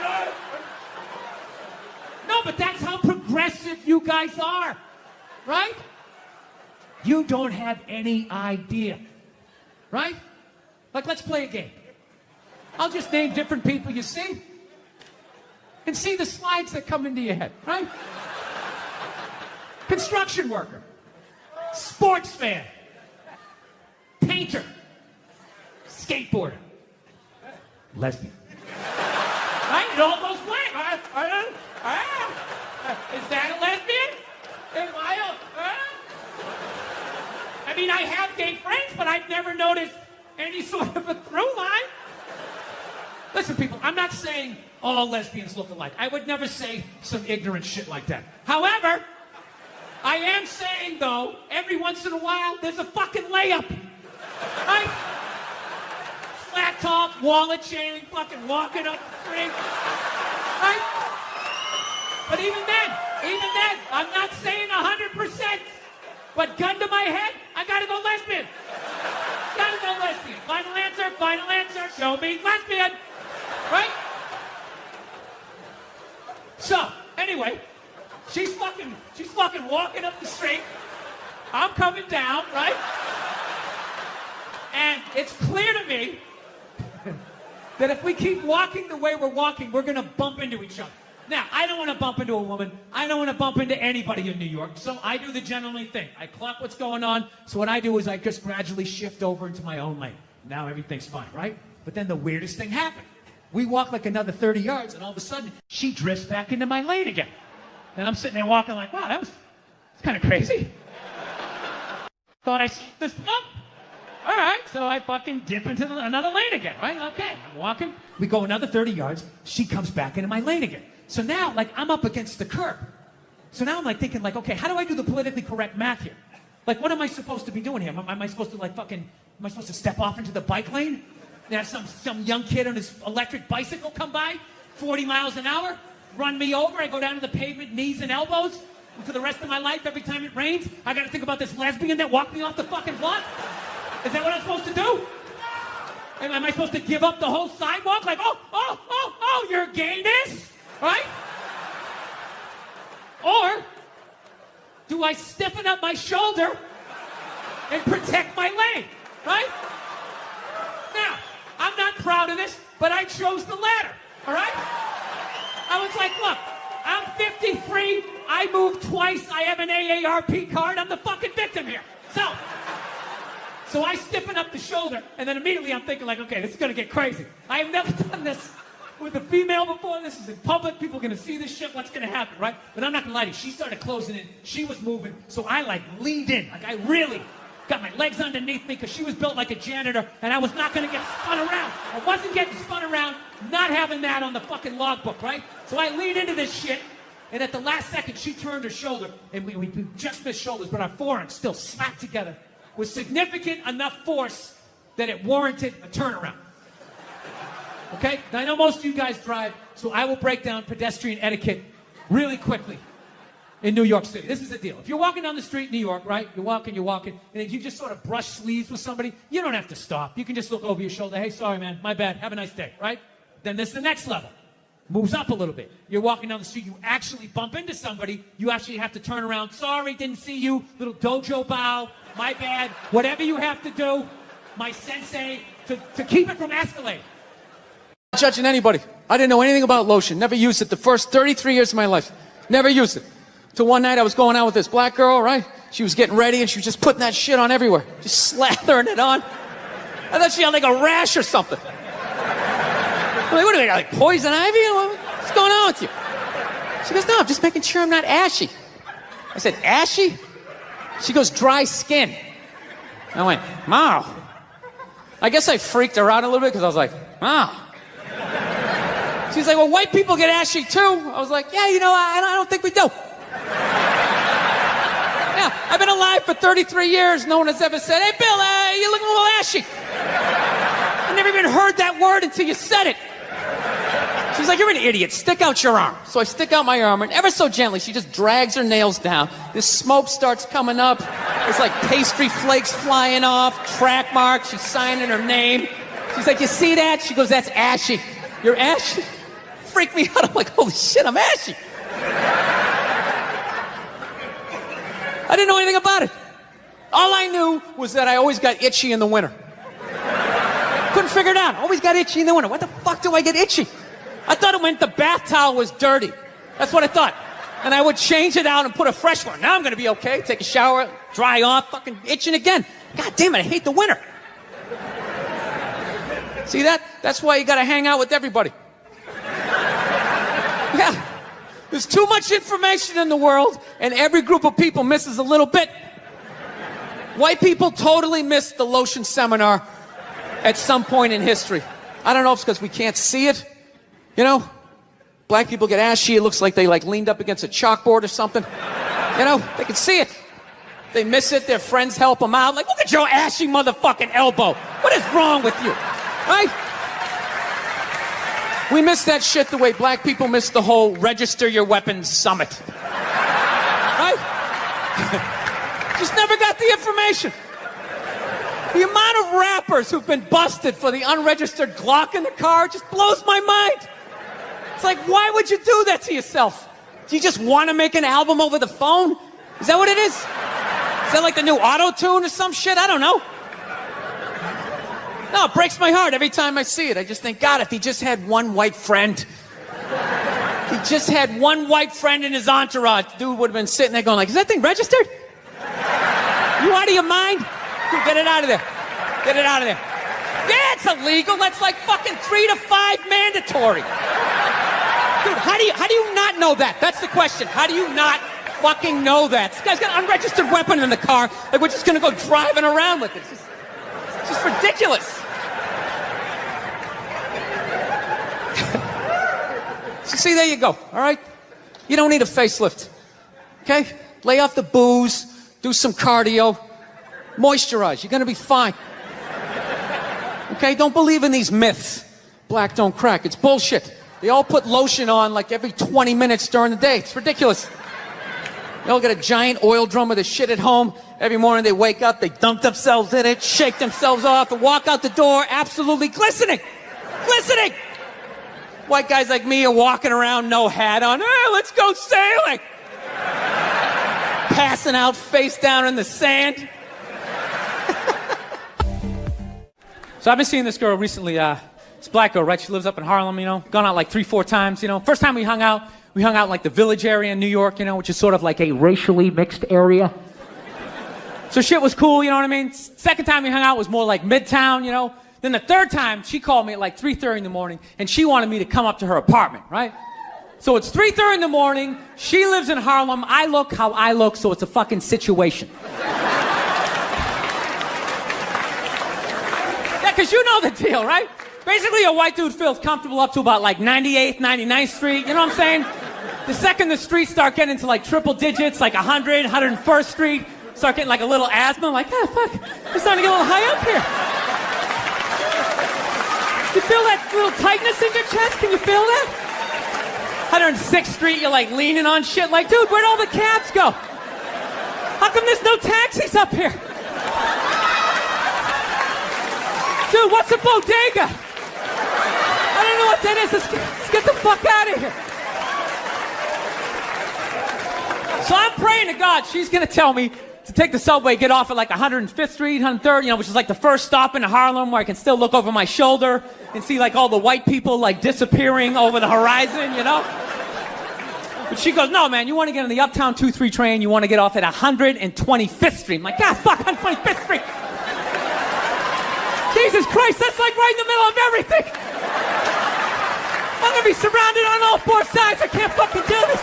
know. No, but that's how progressive you guys are, right? You don't have any idea. Right? Like, let's play a game. I'll just name different people you see and see the slides that come into your head, right? Construction worker, sports fan, painter, skateboarder, lesbian. Right? It all goes blank. Is that a lesbian? I mean, I have gay friends, but I've never noticed any sort of a through line. Listen, people, I'm not saying all lesbians look alike. I would never say some ignorant shit like that. However, I am saying, though, every once in a while, there's a fucking layup. Right? Flat top, wallet chain, fucking walking up the street. Right? But even then, I'm not saying 100%. But gun to my head, I gotta go lesbian. Gotta go lesbian. Final answer, show me lesbian. Right? So, anyway, she's fucking walking up the street. I'm coming down, right? And it's clear to me that if we keep walking the way we're walking, we're gonna bump into each other. Now, I don't want to bump into a woman. I don't want to bump into anybody in New York. So I do the gentlemanly thing. I clock what's going on. So what I do is I just gradually shift over into my own lane. Now everything's fine, right? But then the weirdest thing happened. We walk like another 30 yards, and all of a sudden, she drifts back into my lane again. And I'm sitting there walking like, wow, that's kind of crazy. Thought I set this up. All right, so I fucking dip into another lane again, right? Okay, I'm walking. We go another 30 yards. She comes back into my lane again. So now, like, I'm up against the curb. So now I'm like thinking, like, okay, how do I do the politically correct math here? Like, what am I supposed to be doing here? Am I supposed to, like, am I supposed to step off into the bike lane? And have some young kid on his electric bicycle come by, 40 miles an hour, run me over, I go down to the pavement, knees and elbows, and for the rest of my life, every time it rains, I gotta think about this lesbian that walked me off the fucking block? Is that what I'm supposed to do? Am I supposed to give up the whole sidewalk? Like, oh, your gayness? Right? Or do I stiffen up my shoulder and protect my leg? Right? Now, I'm not proud of this, but I chose the latter. All right? I was like, look, I'm 53. I moved twice. I have an AARP card. I'm the fucking victim here. So I stiffen up the shoulder, and then immediately I'm thinking, like, okay, this is going to get crazy. I have never done this with a female before. This is in public. People are going to see this shit. What's going to happen, right? But I'm not going to lie to you. She started closing in. She was moving. So I, like, leaned in. Like, I really got my legs underneath me because she was built like a janitor, and I was not going to get spun around. I wasn't getting spun around, not having that on the fucking logbook, right? So I leaned into this shit, and at the last second, she turned her shoulder, and we just missed shoulders, but our forearms still smacked together with significant enough force that it warranted a turnaround. Okay? Now, I know most of you guys drive, so I will break down pedestrian etiquette really quickly in New York City. This is the deal. If you're walking down the street in New York, right? You're walking, and if you just sort of brush sleeves with somebody, you don't have to stop. You can just look over your shoulder. Hey, sorry, man. My bad. Have a nice day, right? Then there's the next level. Moves up a little bit. You're walking down the street. You actually bump into somebody. You actually have to turn around. Sorry, didn't see you. Little dojo bow. My bad. Whatever you have to do, my sensei, to keep it from escalating. Not judging anybody. I didn't know anything about lotion. Never used it the first 33 years of my life. Never used it. Till one night I was going out with this black girl, right? She was getting ready and she was just putting that shit on everywhere. Just slathering it on. I thought she had like a rash or something. I'm like, what do you got, like poison ivy? What's going on with you? She goes, no, I'm just making sure I'm not ashy. I said, ashy? She goes, dry skin. I went, wow. I guess I freaked her out a little bit because I was like, wow. She's like, well, white people get ashy too. I was like, yeah, you know, I don't think we do. Yeah, I've been alive for 33 years. No one has ever said, hey, Bill, you're looking a little ashy. I never even heard that word until you said it. She's like, you're an idiot. Stick out your arm. So I stick out my arm, and ever so gently, she just drags her nails down. This smoke starts coming up. There's like pastry flakes flying off, track marks. She's signing her name. She's like, you see that? She goes, that's ashy. You're ashy? Freak me out. I'm like, holy shit, I'm ashy. I didn't know anything about it. All I knew was that I always got itchy in the winter. Couldn't figure it out. Always got itchy in the winter. What the fuck do I get itchy? I thought it meant the bath towel was dirty. That's what I thought. And I would change it out and put a fresh one. Now I'm going to be okay. Take a shower, dry off, fucking itching again. God damn it, I hate the winter. See that? That's why you got to hang out with everybody. Yeah. There's too much information in the world, and every group of people misses a little bit. White people totally missed the lotion seminar at some point in history. I don't know if it's because we can't see it. You know? Black people get ashy. It looks like they leaned up against a chalkboard or something. You know? They can see it. They miss it. Their friends help them out. Like, look at your ashy motherfucking elbow. What is wrong with you? Right? We miss that shit the way black people miss the whole register your weapons summit. Right? Just never got the information. The amount of rappers who've been busted for the unregistered Glock in the car just blows my mind. It's like, why would you do that to yourself? Do you just want to make an album over the phone? Is that what it is? Is that like the new auto-tune or some shit? I don't know. No, it breaks my heart every time I see it. I just think, God, if he just had one white friend. If he just had one white friend in his entourage, dude would have been sitting there going like, is that thing registered? You out of your mind? Dude, get it out of there. Get it out of there. Yeah, it's illegal. That's like fucking 3 to 5 mandatory. Dude, how do you not know that? That's the question. How do you not fucking know that? This guy's got an unregistered weapon in the car. Like, we're just gonna go driving around with it. It's just ridiculous. So see, there you go, all right? You don't need a facelift, okay? Lay off the booze, do some cardio, moisturize. You're gonna be fine. Okay, don't believe in these myths. Black don't crack, it's bullshit. They all put lotion on like every 20 minutes during the day. It's ridiculous. They all got a giant oil drum of the shit at home. Every morning they wake up, they dunk themselves in it, shake themselves off, and walk out the door absolutely glistening. Glistening! White guys like me are walking around, no hat on. Hey, let's go sailing! Passing out face down in the sand. So I've been seeing this girl recently, this black girl, right? She lives up in Harlem, you know, gone out like 3-4 times, you know. First time we hung out in like the Village area in New York, you know, which is sort of like a racially mixed area. So shit was cool, you know what I mean? Second time we hung out was more like Midtown, you know. Then the third time, she called me at like 3:30 in the morning, and she wanted me to come up to her apartment, right? So it's 3:30 in the morning, she lives in Harlem, I look how I look, so it's a fucking situation. Yeah, because you know the deal, right? Basically, a white dude feels comfortable up to about like 98th, 99th Street, you know what I'm saying? The second the streets start getting into like triple digits, like 100, 101st Street, start getting like a little asthma, like, ah, fuck, it's starting to get a little high up here. You feel that little tightness in your chest? Can you feel that? 106th Street, you're like leaning on shit, like, dude, where'd all the cabs go? How come there's no taxis up here? Dude, what's a bodega? I don't know what that is. Let's get the fuck out of here. So I'm praying to God she's gonna tell me to take the subway, get off at like 105th Street, 103rd, you know, which is like the first stop in Harlem where I can still look over my shoulder and see like all the white people like disappearing over the horizon, you know? But she goes, no, man, you want to get on the Uptown 2-3 train, you want to get off at 125th Street. I'm like, God, fuck, 125th Street. Jesus Christ, that's like right in the middle of everything. I'm going to be surrounded on all 4 sides. I can't fucking do this.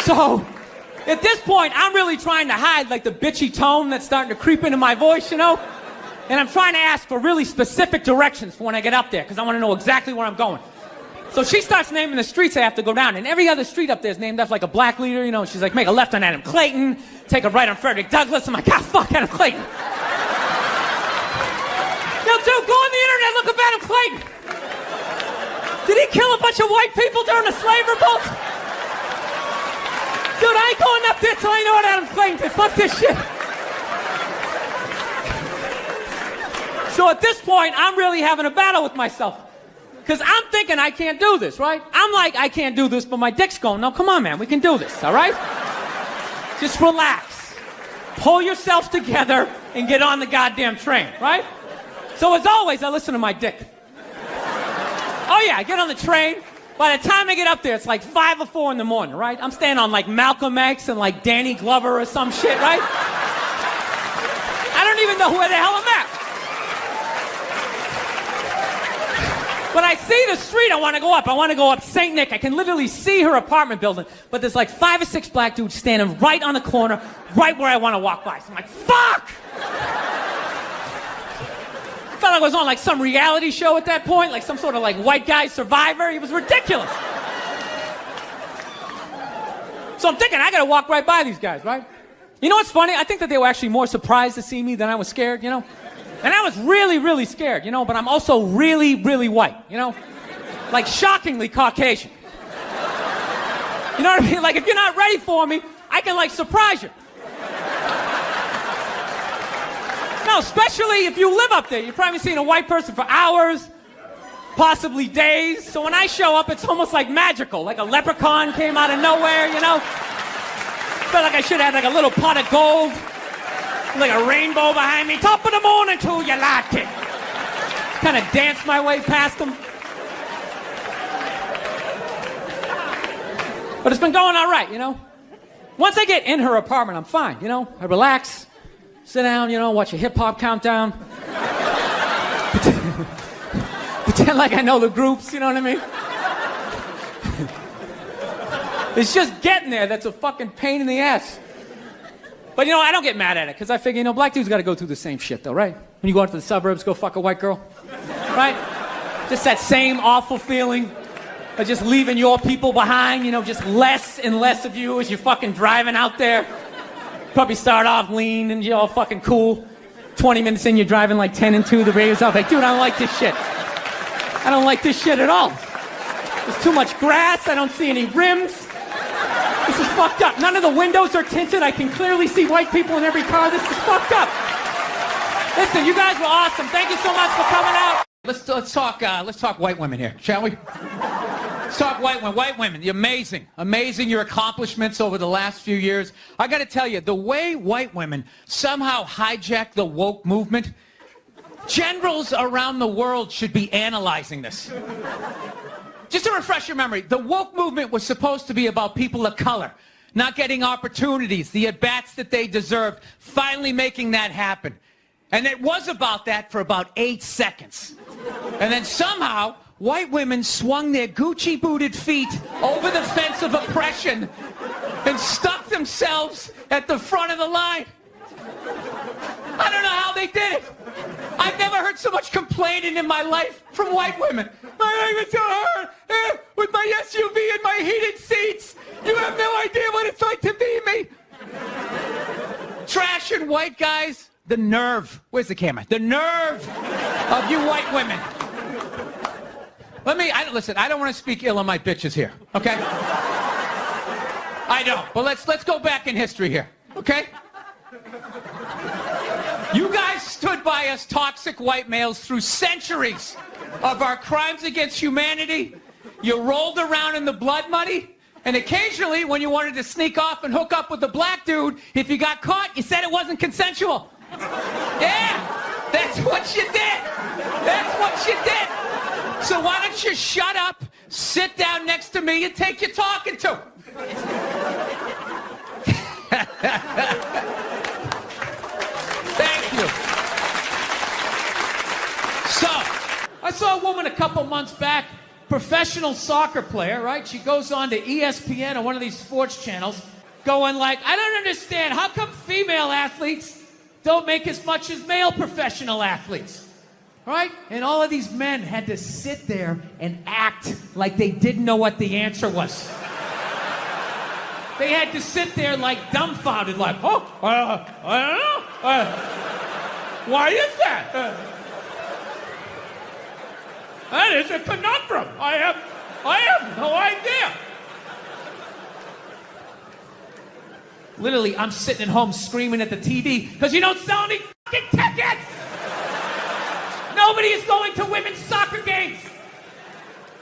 So, at this point, I'm really trying to hide like the bitchy tone that's starting to creep into my voice, you know? And I'm trying to ask for really specific directions for when I get up there, because I want to know exactly where I'm going. So she starts naming the streets I have to go down, and every other street up there is named after like a black leader, you know? She's like, make a left on Adam Clayton, take a right on Frederick Douglass. I'm like, ah, fuck Adam Clayton. Yo, dude, go on the internet, look up Adam Clayton. Did he kill a bunch of white people during the slave revolt? Dude, I ain't going up there till I know what Adam Clayton did. Fuck this shit. So at this point, I'm really having a battle with myself. Because I'm thinking I can't do this, right? I'm like, I can't do this, but my dick's going, no, come on, man, we can do this, all right? Just relax. Pull yourself together and get on the goddamn train, right? So as always, I listen to my dick. Oh yeah, I get on the train. By the time I get up there, it's like 5 or 4 in the morning, right? I'm staying on like Malcolm X and like Danny Glover or some shit, right? I don't even know where the hell I'm at. When I see the street, I want to go up. I want to go up St. Nick. I can literally see her apartment building, but there's like 5 or 6 black dudes standing right on the corner, right where I want to walk by. So I'm like, fuck! I felt like I was on like some reality show at that point, like some sort of like white guy survivor. It was ridiculous. So I'm thinking, I gotta walk right by these guys, right? You know what's funny? I think that they were actually more surprised to see me than I was scared, you know? And I was really, really scared, you know, but I'm also really, really white, you know? Like shockingly Caucasian. You know what I mean? Like if you're not ready for me, I can like surprise you. No, especially if you live up there. You've probably seen a white person for hours, possibly days. So when I show up, it's almost like magical. Like a leprechaun came out of nowhere, you know? Felt like I should have had like a little pot of gold, like a rainbow behind me. Top of the morning to you like it. Kind of danced my way past them. But it's been going all right, you know? Once I get in her apartment, I'm fine, you know? I relax. Sit down, you know, watch a hip-hop countdown. Pretend like I know the groups, you know what I mean? It's just getting there that's a fucking pain in the ass. But, you know, I don't get mad at it, because I figure, you know, black dudes got to go through the same shit, though, right? When you go out to the suburbs, go fuck a white girl, right? Just that same awful feeling of just leaving your people behind, you know, just less and less of you as you're fucking driving out there. Probably start off lean and you're all fucking cool. 20 minutes in, you're driving like 10 and 2. The radio's off. Like, dude, I don't like this shit. I don't like this shit at all. There's too much grass. I don't see any rims. This is fucked up. None of the windows are tinted. I can clearly see white people in every car. This is fucked up. Listen, you guys were awesome. Thank you so much for coming out. Let's talk white women here, shall we? Let's talk white women. White women, you're amazing. Amazing your accomplishments over the last few years. I got to tell you, the way white women somehow hijacked the woke movement, generals around the world should be analyzing this. Just to refresh your memory, the woke movement was supposed to be about people of color, not getting opportunities, the at-bats that they deserved, finally making that happen. And it was about that for about 8 seconds. And then somehow, white women swung their Gucci-booted feet over the fence of oppression and stuck themselves at the front of the line. I don't know how they did it. I've never heard so much complaining in my life from white women. My life is so hard with my SUV and my heated seats. You have no idea what it's like to be me. Trash and white guys. The nerve. Where's the camera? The nerve of you white women. Listen, I don't want to speak ill of my bitches here, okay? I don't. But let's go back in history here, okay? You guys stood by us toxic white males through centuries of our crimes against humanity. You rolled around in the blood money. And occasionally, when you wanted to sneak off and hook up with a black dude, if you got caught, you said it wasn't consensual. Yeah, that's what you did. That's what you did. So why don't you shut up, sit down next to me, and take your talking to. Thank you. So, I saw a woman a couple months back, professional soccer player, right? She goes on to ESPN or one of these sports channels, going like, I don't understand, how come female athletes don't make as much as male professional athletes? Right? And all of these men had to sit there and act like they didn't know what the answer was. They had to sit there like dumbfounded, like, I don't know. Why is that? That is a conundrum. I have no idea. Literally, I'm sitting at home screaming at the TV because you don't sell any fucking tickets. Nobody is going to women's soccer games.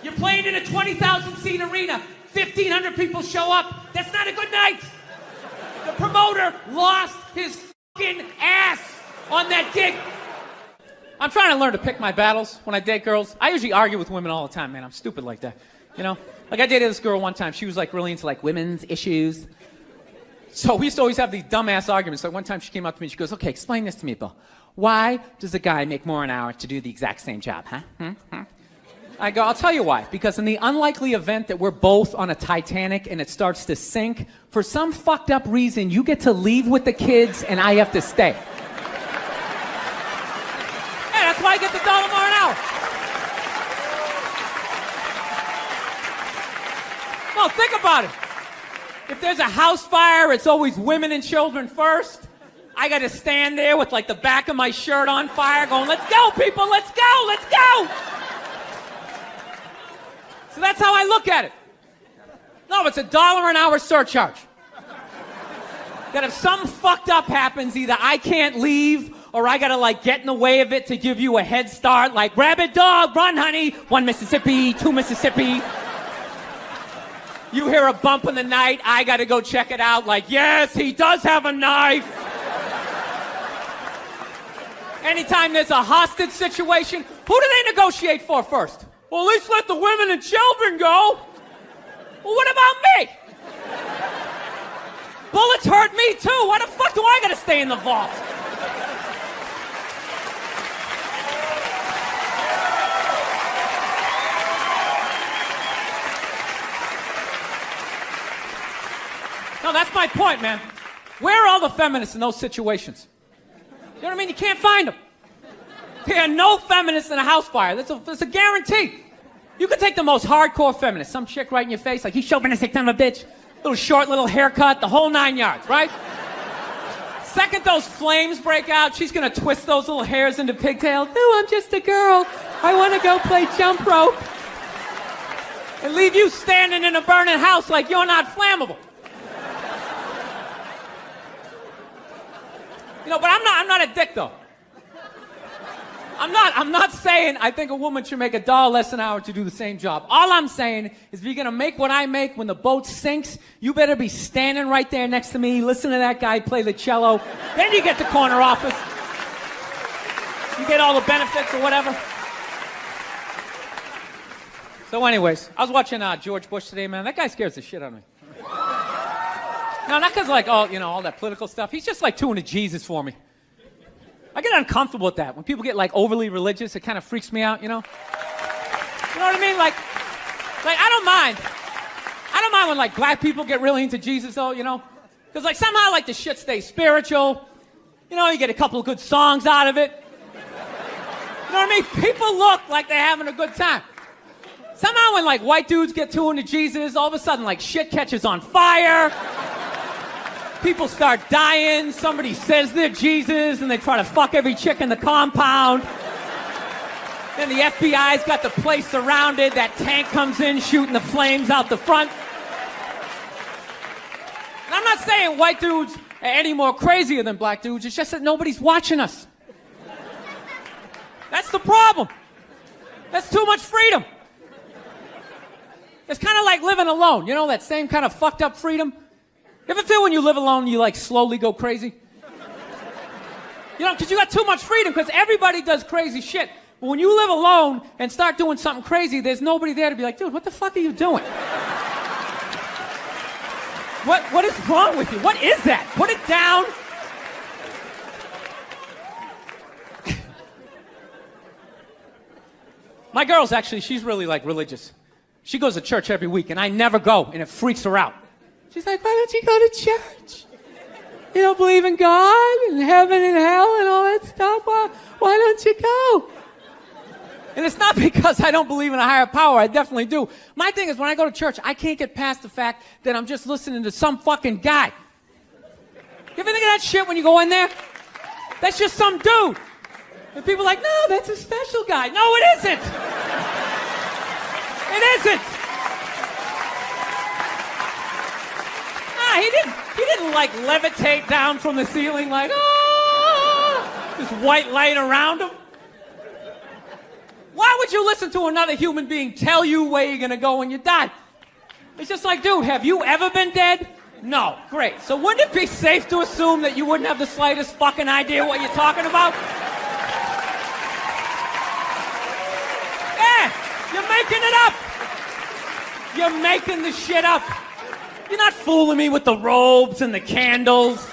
You're playing in a 20,000 seat arena. 1,500 people show up. That's not a good night. The promoter lost his fucking ass on that gig. I'm trying to learn to pick my battles when I date girls. I usually argue with women all the time, man. I'm stupid like that. You know? Like I dated this girl one time. She was like really into like women's issues. So we used to always have these dumbass arguments. Like one time she came up to me and she goes, okay, explain this to me, Bill. Why does a guy make more an hour to do the exact same job, huh? I go, I'll tell you why. Because in the unlikely event that we're both on a Titanic and it starts to sink, for some fucked up reason, you get to leave with the kids and I have to stay. Yeah, that's why I get the $1 more an hour. No, think about it. If there's a house fire, it's always women and children first. I got to stand there with like the back of my shirt on fire going, let's go, people, let's go, let's go. So that's how I look at it. No, it's $1 an hour surcharge. That if something fucked up happens, either I can't leave or I gotta like get in the way of it to give you a head start, like rabbit dog, run honey, 1 Mississippi, 2 Mississippi. You hear a bump in the night, I gotta go check it out, like yes, he does have a knife. Anytime there's a hostage situation, who do they negotiate for first? Well, at least let the women and children go. Well, what about me? Bullets hurt me too. Why the fuck do I gotta stay in the vault? No, that's my point, man. Where are all the feminists in those situations? You know what I mean? You can't find them. There are no feminists in a house fire. That's a guarantee. You could take the most hardcore feminist, some chick right in your face, like, you chauvinistic son of a bitch, little short, little haircut, the whole 9 yards, right? Second those flames break out, she's gonna twist those little hairs into pigtails. No, I'm just a girl. I wanna go play jump rope. And leave you standing in a burning house like you're not flammable. You know, but I'm not a dick though. I'm not saying I think a woman should make $1 less an hour to do the same job. All I'm saying is if you're gonna make what I make when the boat sinks, you better be standing right there next to me, listen to that guy play the cello. Then you get the corner office. You get all the benefits or whatever. So anyways, I was watching George Bush today, man. That guy scares the shit out of me. No, not because like all that political stuff. He's just like too into Jesus for me. I get uncomfortable with that. When people get like overly religious, it kind of freaks me out, you know? You know what I mean? Like I don't mind. I don't mind when like black people get really into Jesus though, you know? Because like somehow like the shit stays spiritual. You know, you get a couple of good songs out of it. You know what I mean? People look like they're having a good time. Somehow when like white dudes get too into Jesus, all of a sudden like shit catches on fire. People start dying, somebody says they're Jesus, and they try to fuck every chick in the compound. Then the FBI's got the place surrounded, that tank comes in shooting the flames out the front. And I'm not saying white dudes are any more crazier than black dudes, it's just that nobody's watching us. That's the problem. That's too much freedom. It's kind of like living alone, you know, that same kind of fucked up freedom. You ever feel when you live alone, you like slowly go crazy? You know, because you got too much freedom, because everybody does crazy shit. But when you live alone and start doing something crazy, there's nobody there to be like, dude, what the fuck are you doing? What is wrong with you? What is that? Put it down. My girl's actually, she's really like religious. She goes to church every week, and I never go, and it freaks her out. She's like, why don't you go to church? You don't believe in God and heaven and hell and all that stuff? Why don't you go? And it's not because I don't believe in a higher power. I definitely do. My thing is when I go to church, I can't get past the fact that I'm just listening to some fucking guy. You ever think of that shit when you go in there? That's just some dude. And people are like, no, that's a special guy. No, it isn't. It isn't. He didn't like levitate down from the ceiling like, oh, this white light around him. Why would you listen to another human being tell you where you're gonna go when you die? It's just like, dude, have you ever been dead? No. Great. So wouldn't it be safe to assume that you wouldn't have the slightest fucking idea what you're talking about? Yeah, you're making it up. You're making the shit up. You're not fooling me with the robes and the candles.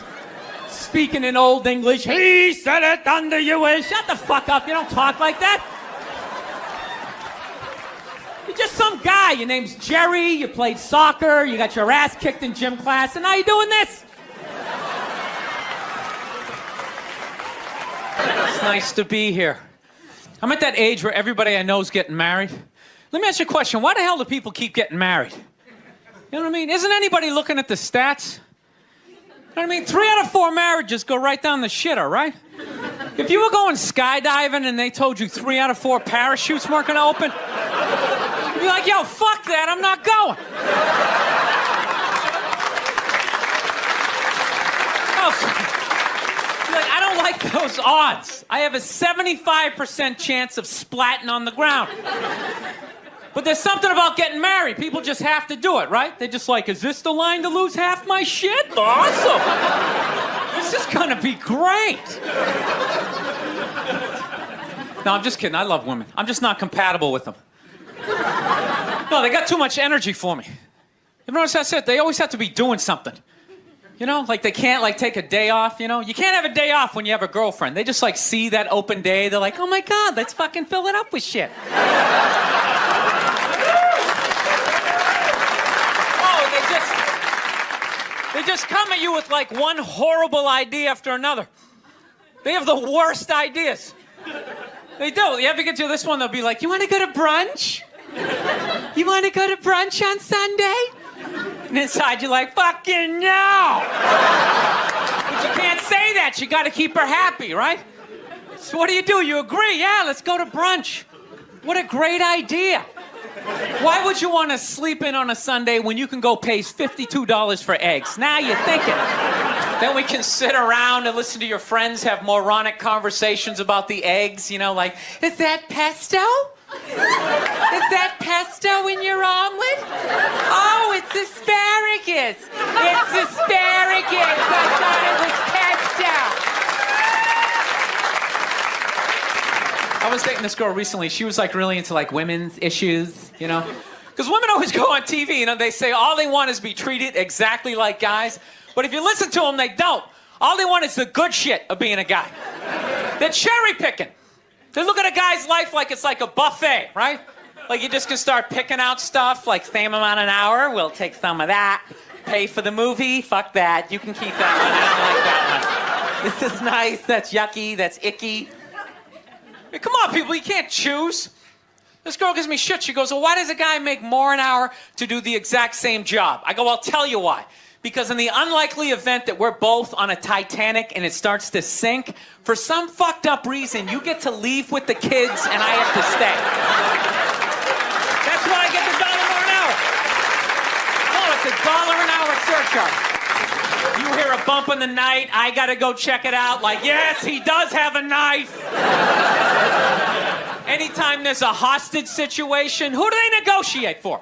Speaking in Old English. He said it under you. Shut the fuck up. You don't talk like that. You're just some guy. Your name's Jerry. You played soccer. You got your ass kicked in gym class. And now you're doing this. It's nice to be here. I'm at that age where everybody I know is getting married. Let me ask you a question. Why the hell do people keep getting married? You know what I mean? Isn't anybody looking at the stats? You know what I mean? 3 out of 4 marriages go right down the shitter, right? If you were going skydiving and they told you 3 out of 4 parachutes weren't going to open, you'd be like, yo, fuck that, I'm not going. Like, I don't like those odds. I have a 75% chance of splatting on the ground. But there's something about getting married. People just have to do it, right? They're just like, is this the line to lose half my shit? Awesome. This is gonna be great. No, I'm just kidding. I love women. I'm just not compatible with them. No, they got too much energy for me. You notice I said they always have to be doing something. You know, like they can't like take a day off, you know? You can't have a day off when you have a girlfriend. They just like see that open day. They're like, oh my God, let's fucking fill it up with shit. They just come at you with like one horrible idea after another. They have the worst ideas. They do. You ever get to this one, they'll be like, you want to go to brunch? You want to go to brunch on Sunday? And inside you're like, fucking no! But you can't say that. You got to keep her happy, right? So what do? You agree? Yeah, let's go to brunch. What a great idea. Why would you want to sleep in on a Sunday when you can go pay $52 for eggs? Now you're thinking. Then we can sit around and listen to your friends have moronic conversations about the eggs, you know, like, is that pesto? Is that pesto in your omelet? Oh, it's asparagus. It's asparagus. I thought it was pesto. I was dating this girl recently. She was like really into like women's issues, you know? Because women always go on TV, you know, they say all they want is be treated exactly like guys. But if you listen to them, they don't. All they want is the good shit of being a guy. They're cherry picking. They look at a guy's life like it's like a buffet, right? Like you just can start picking out stuff, like same amount an hour, we'll take some of that. Pay for the movie, fuck that. You can keep that one, I don't like that one. This is nice, that's yucky, that's icky. Hey, come on, people, you can't choose. This girl gives me shit. She goes, well, why does a guy make more an hour to do the exact same job? I go, I'll tell you why. Because in the unlikely event that we're both on a Titanic and it starts to sink, for some fucked up reason, you get to leave with the kids and I have to stay. That's why I get the $1 more an hour. No, it's $1 an hour surcharge. You hear a bump in the night, I gotta go check it out. Like, yes, he does have a knife. Anytime there's a hostage situation, who do they negotiate for?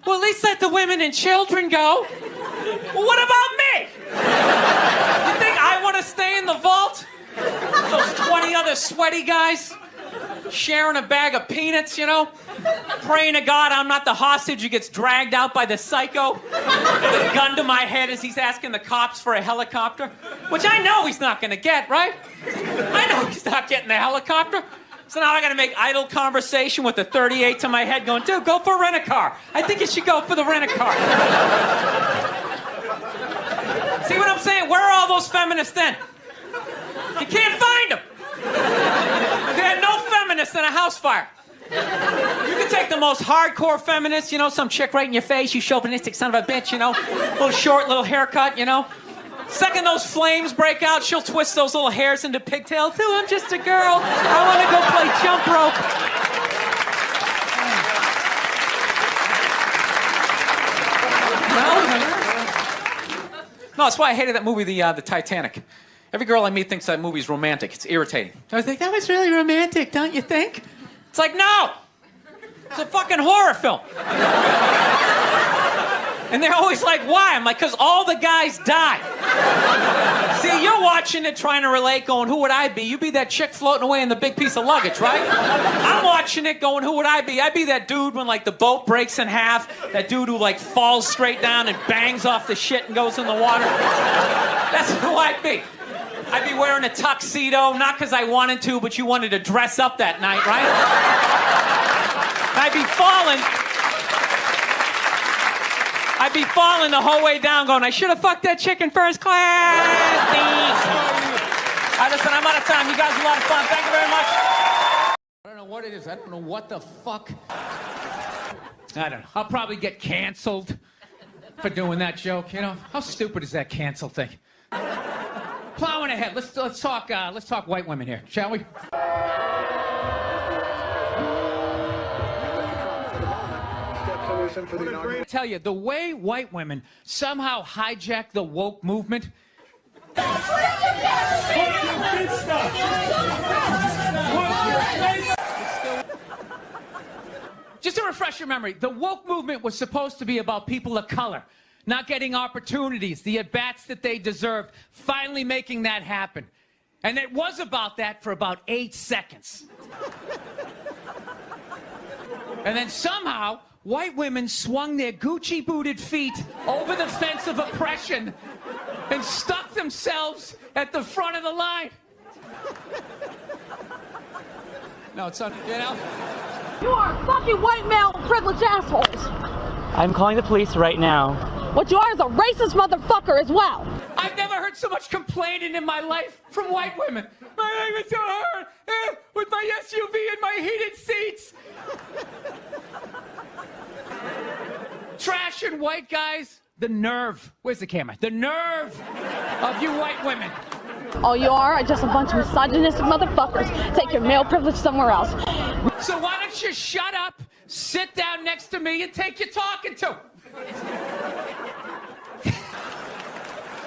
Well, at least let the women and children go. Well, what about me? You think I want to stay in the vault? Those 20 other sweaty guys sharing a bag of peanuts, you know? Praying to God I'm not the hostage who gets dragged out by the psycho with a gun to my head as he's asking the cops for a helicopter, which I know he's not going to get, right? I know he's not getting the helicopter. So now I got to make idle conversation with the 38 to my head going, dude, go for a rent-a-car. I think you should go for the rent-a-car. See what I'm saying? Where are all those feminists then? You can't find them. They had no feminists in a house fire. You can take the most hardcore feminist, you know, some chick right in your face, you chauvinistic son of a bitch, you know, little short, little haircut, you know. Second those flames break out, she'll twist those little hairs into pigtails. Oh, I'm just a girl. I want to go play jump rope. No, that's why I hated that movie, the Titanic. Every girl I meet thinks that movie's romantic. It's irritating. I was like, that was really romantic, don't you think? It's like, no! It's a fucking horror film. And they're always like, why? I'm like, because all the guys die. See, you're watching it trying to relate, going, who would I be? You'd be that chick floating away in the big piece of luggage, right? I'm watching it going, who would I be? I'd be that dude when, like, the boat breaks in half, that dude who, like, falls straight down and bangs off the shit and goes in the water. That's who I'd be. I'd be wearing a tuxedo, not because I wanted to, but you wanted to dress up that night, right? I'd be falling the whole way down going, I should have fucked that chick in first class. All right, listen, I'm out of time. You guys are a lot of fun. Thank you very much. I don't know what it is. I don't know what the fuck. I don't know. I'll probably get canceled for doing that joke, you know? How stupid is that cancel thing? Plowing ahead. Let's talk white women here, shall we? I tell you, the way white women somehow hijack the woke movement. Just to refresh your memory, the woke movement was supposed to be about people of color not getting opportunities, the at-bats that they deserved, finally making that happen. And it was about that for about 8 seconds. And then somehow, white women swung their Gucci-booted feet over the fence of oppression and stuck themselves at the front of the line. No, it's not, you know? You are fucking white male privileged assholes. I'm calling the police right now. What you are is a racist motherfucker as well. I've never heard so much complaining in my life from white women. My life is so hard with my SUV and my heated seats. Trash and white guys, the nerve. Where's the camera? The nerve of you white women. All you are just a bunch of misogynistic motherfuckers. Take your male privilege somewhere else. So why don't you shut up, sit down next to me, and take your talking to?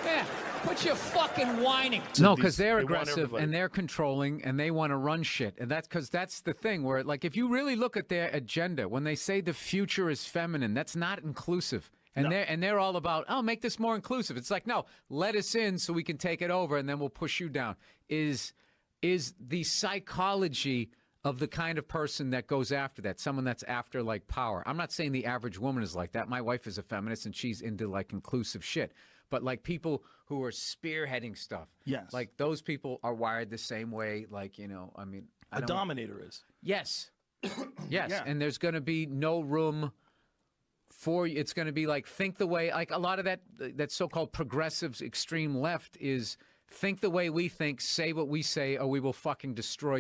Yeah, quit your fucking whining. No, because they're they want aggressive everybody. and they're controlling and they want to run shit. And that's because that's the thing where, like, if you really look at their agenda, when they say the future is feminine, that's not inclusive. And they're all about, oh, make this more inclusive. It's like, no, let us in so we can take it over and then we'll push you down. Is the psychology of the kind of person that goes after that, someone that's after, like, power. I'm not saying the average woman is like that. My wife is a feminist and she's into, like, inclusive shit. But, like, people who are spearheading stuff. Yes. Like, those people are wired the same way, like, you know, I mean. A dominator is. Yes. Yes. Yeah. And there's going to be no room for you. It's going to be like, think the way, like, a lot of that so-called progressives, extreme left is think the way we think, say what we say, or we will fucking destroy